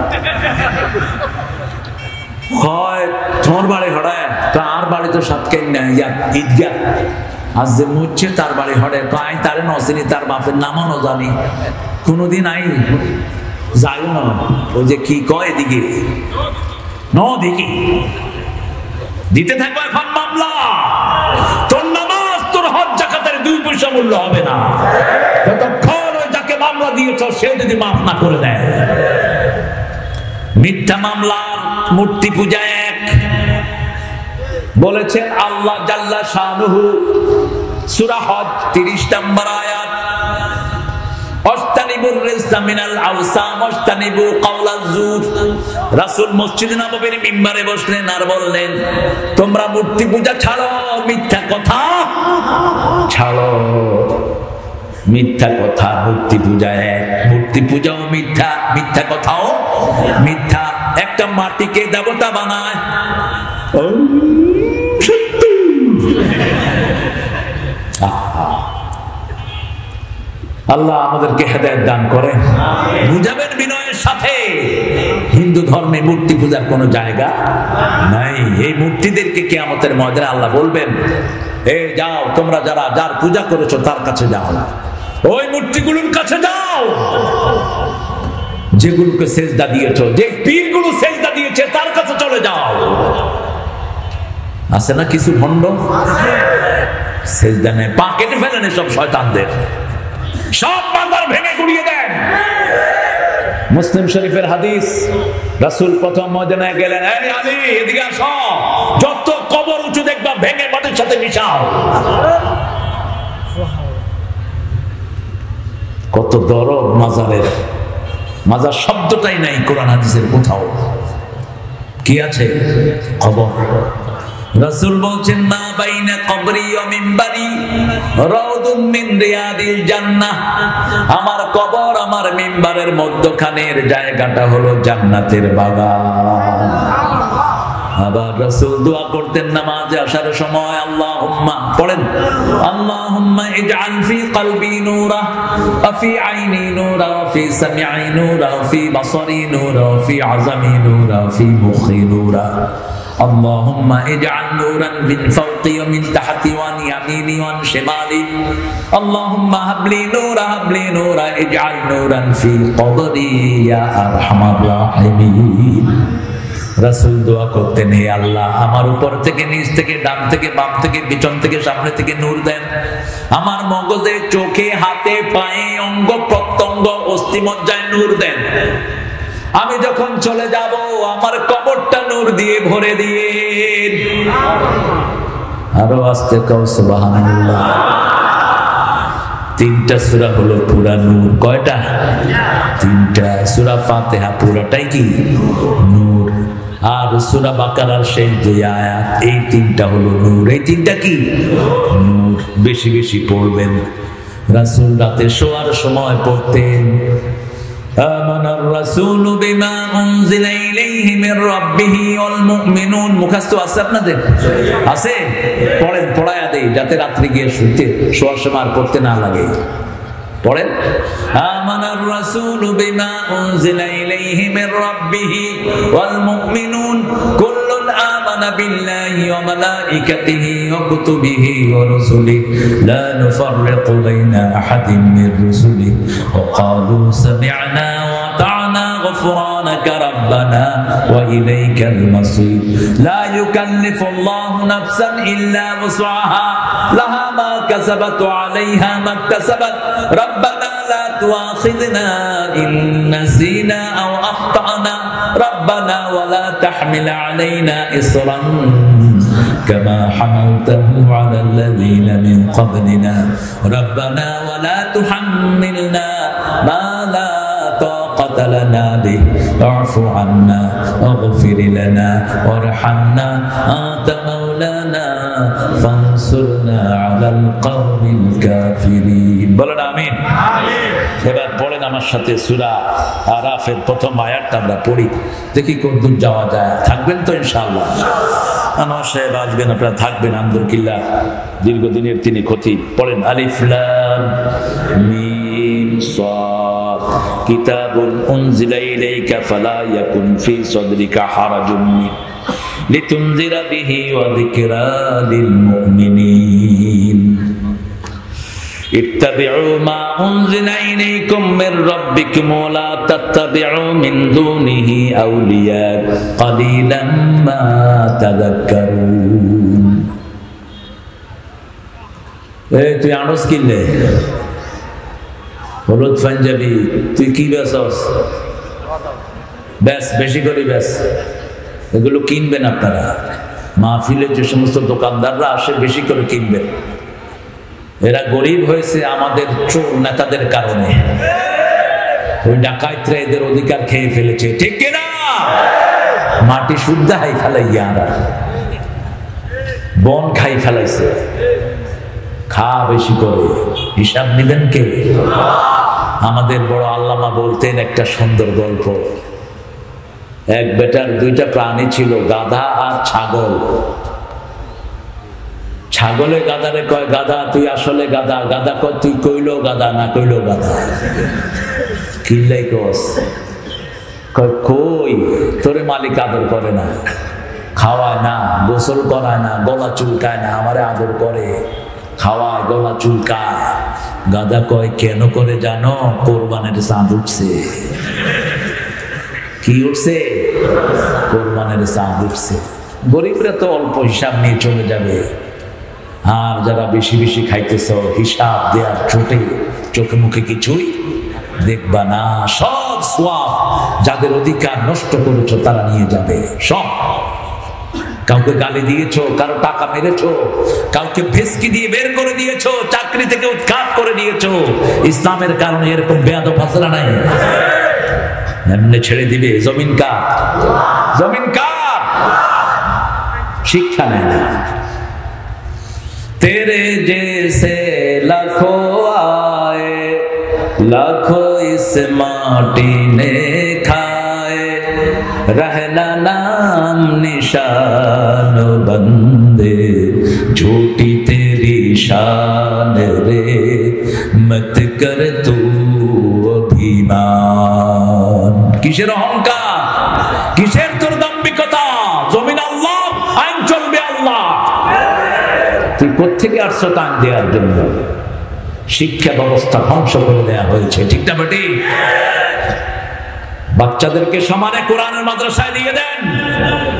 S1: হয় তোমার বাড়ি হড়ায় তার বাড়ি তো সাতক্ষীরা ঈদগাহ আজ যে মরছে তার বাড়ি হড়ে তো আই তারে নসিনি তার বাপের নামও ন জানি কোনোদিন আই যাইও না ওই যে কি কয় এদিকে ন দেখি দিতে থাকবো এখন মামলা তোর নামাজ তোর হজ জাকাতের 2 পয়সা মূল্য হবে না ততক্ষণ ওই যাকে মামলা দিয়েছ সে যদি মাফ না করে দেয়। মিথ্যা মামলার মূর্তি পূজা এক বলেছেন আল্লাহ জাল্লা শানুহু সূরা হজ 30 নম্বর আয়াত অস্তানিবুর রিজসা মিনাল আওসাম অস্তানিবু কাওলাজ জুর। রাসূল মসজিদে নববীর মিম্বারে বসলেন আর বললেন তোমরা মূর্তি পূজা ছাড়ো, মিথ্যা কথা ছাড়ো। মিথ্যা কথা মূর্তি পূজা এক, মূর্তি পূজাও মিথ্যা, মিথ্যা কথাও মিথ্যা। একটা মাটিকে দেবতা বানায়, আল্লাহ আমাদেরকে হেদায়েত দান করেন। বুঝাবেন বিনয়ের সাথে হিন্দু ধর্মে মূর্তি পূজার কোনো জায়গা নাই। এই মূর্তিদেরকে কিয়ামতের ময়দানে আল্লাহ বলবেন এই যাও তোমরা যারা যার পূজা করেছো তার কাছে যাও, ওই মূর্তিগুলোর কাছে যাও যেগুলোকে সেজদা দিয়েছো, যে পীরগুলো সেজদা দিয়েছে তার কাছে চলে যাও। আছে না কিছু ভণ্ড সেজদা নেয়, পা কেটে ফেলেন সব শয়তানদের, সব মাজার ভেঙে গুড়িয়ে দেন। মুসলিম শরীফের হাদিস, রাসূল প্রথম ময়দানে গেলেন, এই আলী এদিকে আসো, যত কবর উঁচু দেখবা ভেঙে মাটির সাথে মিশাও। কত দরদ মাজারের, মাজার শব্দটাই নাই কোরআন হাদিসের কোথাও। কি আছে? কবর। রাসূল বলেন মা বাইনা কবরি ওয়া মিম্বারি রাউদুম মিন রিয়াদিল জান্নাহ। আমার কবর আমার মিম্বারের মধ্যখানের জায়গাটা হলো জান্নাতের বাগান। আবার রাসূল দোয়া করতেন নামাজে আসার সময়, আল্লাহুম্মা পড়েন, আল্লাহুম্মা ইজআল ফি কলবি নূরা ওয়া ফি আইনি নূরা ওয়া ফি সামঈ নূরা ওয়া ফি বাসারি নূরা ওয়া ফি আযামি নূরা ওয়া ফি মুখি নূরা। اللهم اجعل نورا من فوقي ومن تحتي وعن يميني وعن شمالي اللهم هب لي نورا اجعل نورا في قبري يا ارحم الراحمين। রাসূল দোয়া করতেন, হে আল্লাহ আমার উপর থেকে নিচ থেকে ডান থেকে বাম থেকে পিছন থেকে সামনে থেকে নূর দেন, আমার মগজে চোখে হাতে পায়ে অঙ্গ প্রত্যঙ্গ অস্থিমজ্জায় নূর দেন। আমি যখন চলে যাব আমার কবরটা নূর দিয়ে ভরে দিয়ে। আরো আস্তে কও সুবহানাল্লাহ। 3টা সূরা হলো পুরা নূর। কয়টা? 3টা। সূরা ফাতিহা পুরাটাই কি নূর, আর সূরা বাকারার শেষ 2 আয়াত, এই 3টা হলো নূর। এই 3টা কি নূর। বেশি বেশি পড়বেন। রাসূল রাতে শোয়ার সময় পড়তেন আমানার রাসূলু বিমা উনজিলা ইলাইহি মির রাব্বিহি ওয়াল মুমিনুন। মুখস্থ আছে আপনাদের? আছে? পড়েন, পড়ায়া দেই যাতে রাত্রি গিয়ে শুতে শোয়ার সময় আর পড়তে না লাগে। পড়েন, আমানার রাসূলু বিমা উনজিলা ইলাইহি মির রাব্বিহি ওয়াল মুমিনুন কুল্লুন আমানা বিল্লাহি ওয়া মালাইকাতিহি ওয়া কুতুবিহি ওয়া রুসুলিহি লা নুফাররিকু বাইনা আহাদিন মির রুসুলিহি ওয়া ক্বালু সামি'না ওয়া আতা'না غفرانك ربنا وإليك المصير لا يكلف الله نفسا إلا وسعها لها ما كسبت وعليها ما اكتسبت ربنا لا تؤاخذنا إن نسينا أو أخطأنا ربنا ولا تحمل علينا إصرا كما حملته على الذين من قبلنا ربنا ولا تحملنا ما لا طاقة لنا به واعف عنا واغفر لنا وارحمنا أنت مولانا فانصرنا على القوم الكافرين বলেন আমিন আমিন এবার পড়েন আমার সাথে সূরা আরাফের প্রথম আয়াতটা আমরা পড়ি দেখি কতদূর যাওয়া যায় থাকবেন তো ইনশাআল্লাহ আনোয়ার সাহেব আসবেন আপনারা থাকবেন আলহামদুলিল্লাহ দীর্ঘদিনের তিনি খতিব পড়েন আলিফ লাম মিম সাদ কিতাবুন উনজিলা ইলাইকা ফালা ইয়াকুন ফি সাদরিকা হারাজুন লিতুনজির বিহি ওয়া যিকরা লিল মুমিনিন ইত্তাবিউ মা উনজিলা ইলাইকুম মির রাব্বিকুম ওয়া লা তাত্তাবিউ মিন দুনিহি আউলিয়া কালিলাম মা তাযাক্কারুন এই তুই আনস কিনলে হলুদ পাঞ্জাবি তুই কি বেচস ব্যাস বেশি করে ব্যাস এগুলো কিনবেন আপনারা মাহফিলে যে সমস্ত দোকানদাররা আসে বেশি করে কিনবেন এরা গরিব হয়েছে আমাদের চোর নেতাদের কারণে ওই ডাকাইতরা এদের অধিকার খেয়ে ফেলেছে ঠিক কিনা মাটি শুদ্ধ হাই ফেলাইয়া বন খাই ফেলাইছে খা বেশি করে হিসাব নিবেন কে আমাদের বড় আল্লামা বলতেন একটা সুন্দর গল্প এক বেটার দুইটা প্রাণী ছিল গাধা আর ছাগল ছাগলে গাধারে কয় গাধা তুই আসলে গাধা গাধা কয় তুই কইলো গাধা না কইলো গাধা কিল্লাই কস কয় কই তোরে মালিক আদর করে না খাওয়ায় না গোসল করায় না গলা চুলকায় না আমারে আদর করে খাওয়ায় গলা চুলকায় গাধা কয় কেন করে জানো কোরবানের চাঁদ উঠছে কি উঠছে কোরবানের চাঁদ উঠছে গরিবরা তো অল্প হিসাব নিয়ে চলে যাবে আর যারা বেশি বেশি খাইতেছ হিসাব দেওয়ার চোটে চোখে মুখে কিছুই দেখবা না সব সওয়াব যাদের অধিকার নষ্ট করেছো তারা নিয়ে যাবে সব কাউকে গালি দিয়েছো কারো টাকা মেরেছো কাউকে ভেসকি দিয়ে বের করে দিয়েছো চাকরি থেকে উৎখাত করে দিয়েছো ইসলামের কারণে এরকম বেয়াদব ফাসলা নাই এমনি ছেড়ে দিবে জমিন কার জমিন কার শিক্ষা নেয় না तेरे जैसे लाखों आए लाखों इस माटी ने खाए रहना नाम निशान बंदे झूठी तेरी शान रे मत कर तू अभिमान किसेर अहंकार किसेर তোর দাম্ভিকতা জমিন আল্লাহ আইন চলবে আল্লাহ তুই কোত্থেকে আসছো টান দেওয়ার জন্য শিক্ষা ব্যবস্থা ধ্বংস করে দেওয়া হয়েছে ঠিক না বেটি বাচ্চাদেরকে সমানে কোরআনের মাদ্রাসায় দিয়ে দেন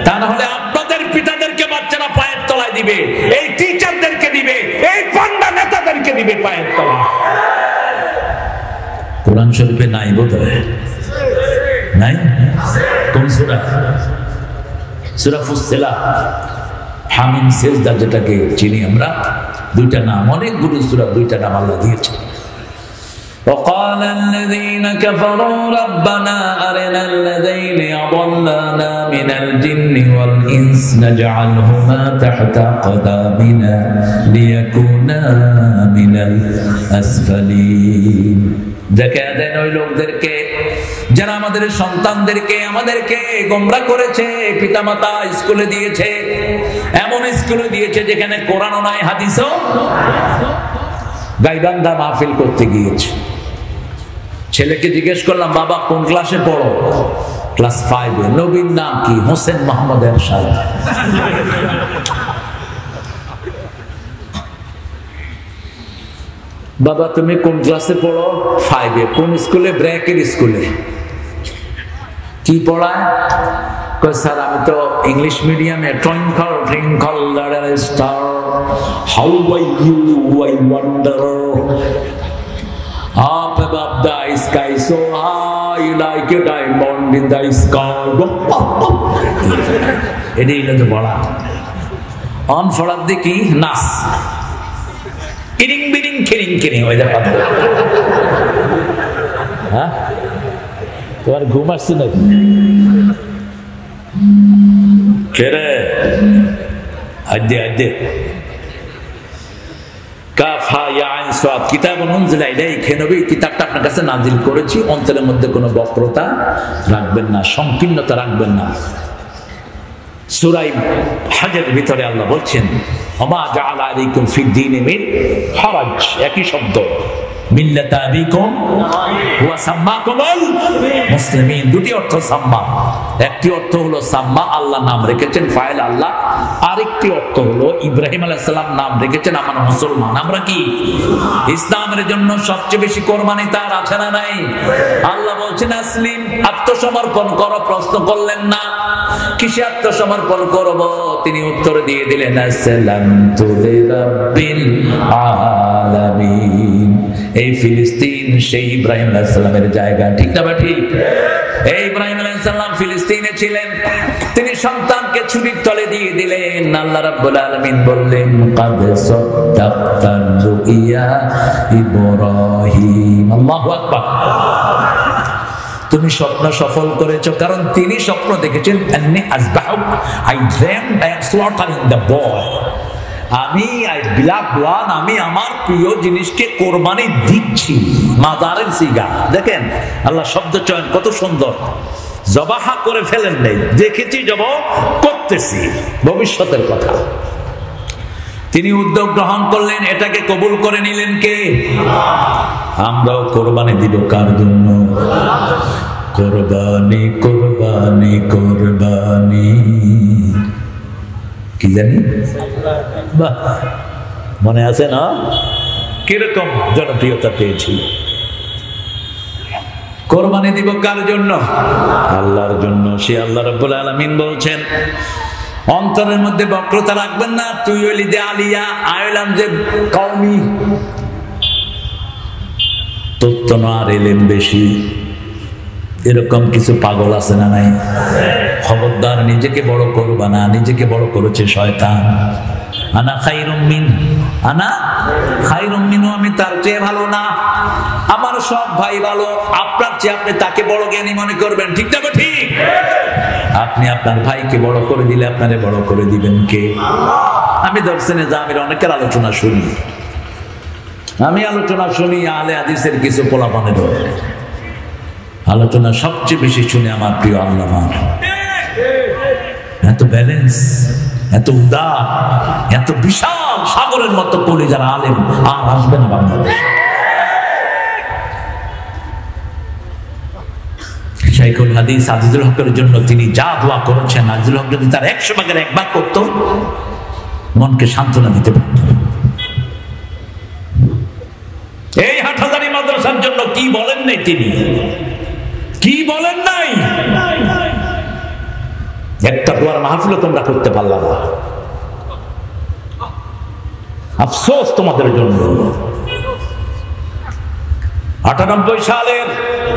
S1: তা না হলে আপনাদের পিতাদেরকে বাচ্চারা পায়ের তলায় দিবে এই টিচারদেরকে দিবে এই পান্ডা নেতাদেরকে দিবে পায়ের তলায় কোরআন শরীফে নাই বোধহয় নাই কোন সূরা সূরা ফুসসিলাত হামিম সেজদা যেটাকে চিনি আমরা দুইটা নাম অনেকগুলো সূরা দুইটা নাম আল্লাহ দিয়েছে وقال الذين كفروا ربنا أرنا الذين أضلنا من الجن والإنس نجعلهما تحت قدامنا ليكونا من الأسفلين দেখা দেন ওই লোকদেরকে যারা আমাদের সন্তানদেরকে আমাদেরকে গোমরা করেছে পিতামাতা স্কুলে দিয়েছে এমন স্কুলে দিয়েছে যেখানে কোরআনও নাই হাদিসও গাইবান্ধা মাহফিল করতে গিয়েছে ছেলেকে জিজ্ঞেস করলাম বাবা কোন ক্লাসে পড়ো ক্লাস 5 এ নবীর নাম কি হোসেন মোহাম্মদ এরশাদ বাবা তুমি কোন ক্লাসে পড়ো 5 এ কোন স্কুলে ব্র্যাকের স্কুলে কি পড়ায় কই স্যার আমি তো ইংলিশ মিডিয়ামে twinkle twinkle little star how by you I wonder up above the sky so high like a diamond in the sky এটাই হলো পড়া অন ফড়ার দেখি নাচ কিরিং বিরিং কিরিং কিরিং ওই দেখা হ্যাঁ তোমার ঘুম আসছে নাকি কে রে আদ্যে সাদ কিতাবুন উনজিলা ইলাইকা, নবী কিতাবটা আপনার কাছে নাজিল করেছি, অন্তরের মধ্যে কোনো বক্রতা রাখবেন না, সংকীর্ণতা রাখবেন না। সূরা হজের ভিতরে আল্লাহ বলছেন ওমা জাআলা আলাইকুম ফিদ দীনি মিন হারাজ, একই শব্দ, মিল্লাতা আবিকুম ওয়া সাম্মাকুমুল মুসলিমিন, দুটি অর্থ সাম্মা। একটি অর্থ হলো সাম্মা, আল্লাহ নাম রেখেছেন, ফাইল আল্লাহ। আরেকটি অর্থ হলো ইব্রাহিম আলাইহিস সালাম নাম রেখেছেন আমরা মুসলমান। আমরা কি ইসলামের জন্য সবচেয়ে বেশি কোরবানি তার আছে না নাই? আল্লাহ বলছেন আসলিম, আত্মসমর্পণ করো। প্রশ্ন করলেন না কিসে আত্মসমর্পণ করব, তিনি উত্তর দিয়ে দিলেন আসসালামতু লিরাব্বিল আলামিন। এই ফিলিস্তিন সেই ইব্রাহিম আলাইহিস সালামের জায়গা, ঠিক না ঠিক? এই ইব্রাহিম আলাইহিস সালাম ফিলিস্তিনে ছিলেন, তিনি সন্তানকে ছুরির তলে দিয়ে দিলেন। আল্লাহ রাব্বুল আলামিন বললেন কাদ সাদাক্তার রুইয়া ইব্রাহিম, আল্লাহু আকবার। তুমি স্বপ্ন সফল করেছো, কারণ তিনি স্বপ্ন দেখেছেন আন্নী আসবাহুক, I dreamt I am slaughtering the boy, আমি আমি আমার প্রিয় জিনিসকে কোরবানি দিচ্ছি। মাজারের সিগা দেখেন, আল্লাহ শব্দ চয়ন কত সুন্দর। জবাহা করে ফেলেন নাই, দেখেছি জবাহ করতেছি, ভবিষ্যতের কথা। তিনি উদ্যোগ গ্রহণ করলেন, এটাকে কবুল করে নিলেন কে? আমরাও কোরবানি দিব কার জন্য? কোরবানি কোরবানি কোরবানি, কি জানি বাহ, মনে আছে না কিরকম জনপ্রিয়তা পেয়েছি? কোরবানি দিব কার জন্য? আল্লাহর জন্য। সে আল্লাহ রাব্বুল আলামিন বলছেন অন্তরের মধ্যে বক্রতা রাখবেন না। তুই হইলি যে আলিয়া, আইলাম যে কওমি, তত্ত্ব না আর এলেন বেশি, এরকম কিছু পাগল আছে না নাই? খবরদার, নিজেকে বড় করবা না, নিজেকে বড় করেছে শয়তান। আনা খায়রুম মিন, আনা খায়রুম মিনহু, আমি তার চেয়ে ভালো না, আমার সব ভাই ভালো, আপনার চেয়ে আপনি তাকে বড় জ্ঞানী মনে করবেন, ঠিক না ঠিক? আপনি আপনার ভাইকে বড় করে দিলে আপনারে বড় করে দিবেন কে? আমি দর্শনে জামির অনেকের আলোচনা শুনি, আমি আলোচনা শুনি আলে হাদিসের কিছু পোলাপানের আলোচনা সবচেয়ে বেশি শুনে আমার প্রিয় আল্লামা। এত ব্যালেন্স, এত উদার, এত বিশাল সাগরের মতো কলি যারা আলেম আর আসবে না বাংলাদেশ। শাইখুল হাদিস আজিজুল হকের জন্য তিনি যা দোয়া করেছেন, আজিজুল হক যদি তার 100 ভাগের 1 ভাগ করত, মনকে সান্ত্বনা দিতে পারত। এই হাটহাজারী মাদ্রাসার জন্য কি বলেন নাই তিনি? কি বলেন নাই? একটা দোয়ার মাহফিল তোমরা করতে পারলা না, আফসোস তোমাদের জন্য। 98 সালের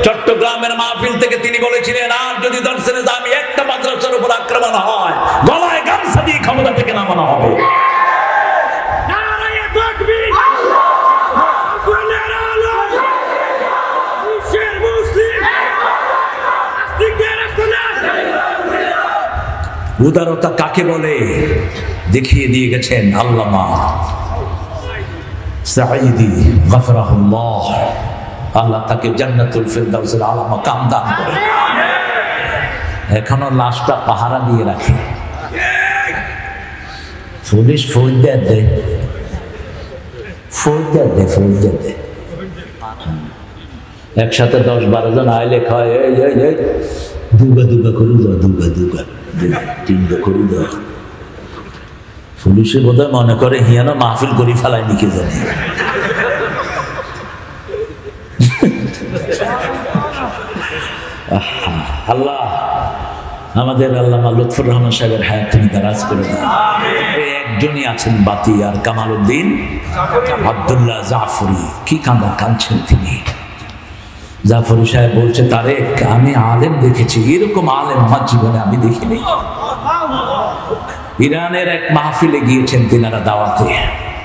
S1: চট্টগ্রামের মাহফিল থেকে তিনি বলেছিলেন আর যদি দর্শনে জামি একটা মাদ্রাসার উপর আক্রমণ হয়, গলায় গামছা দিয়ে ক্ষমতা থেকে নামানো হবে। উদারতা কাকে বলে দেখিয়ে দিয়ে গেছেন আল্লামা সাঈদী গফরাহুল্লাহ, আল্লাহ তাকে জান্নাতুল ফিরদাউসের আলা মাকাম দান করে। এখনো লাশটা পাহারা দিয়ে রাখে, পুলিশ ফৌজ দেয়, একসাথে 10-12 জন আইলে খায়, দুগা দুগা করে দাও, দুগা দুগা তিনটা করে দাও। পুলিশে বোধহয় মনে করে হিয়ানো মাহফিল করি ফেলায় নিকে জানে। আল্লাহ আমাদের আল্লামা লুৎফুর রহমান সাহেবের হায়াত তিনি দারাজ করে দেন। একজনই আছেন বাতি, আর কামাল উদ্দিন আব্দুল্লাহ জাফরি। কি কাঁদছেন তিনি। জাফরি সাহেব বলছে তারেক, আমি আলেম দেখেছি, এরকম আলেম আমার জীবনে আমি দেখিনি। ইরানের এক মাহফিলে গিয়েছেন তিনারা দাওয়াতে,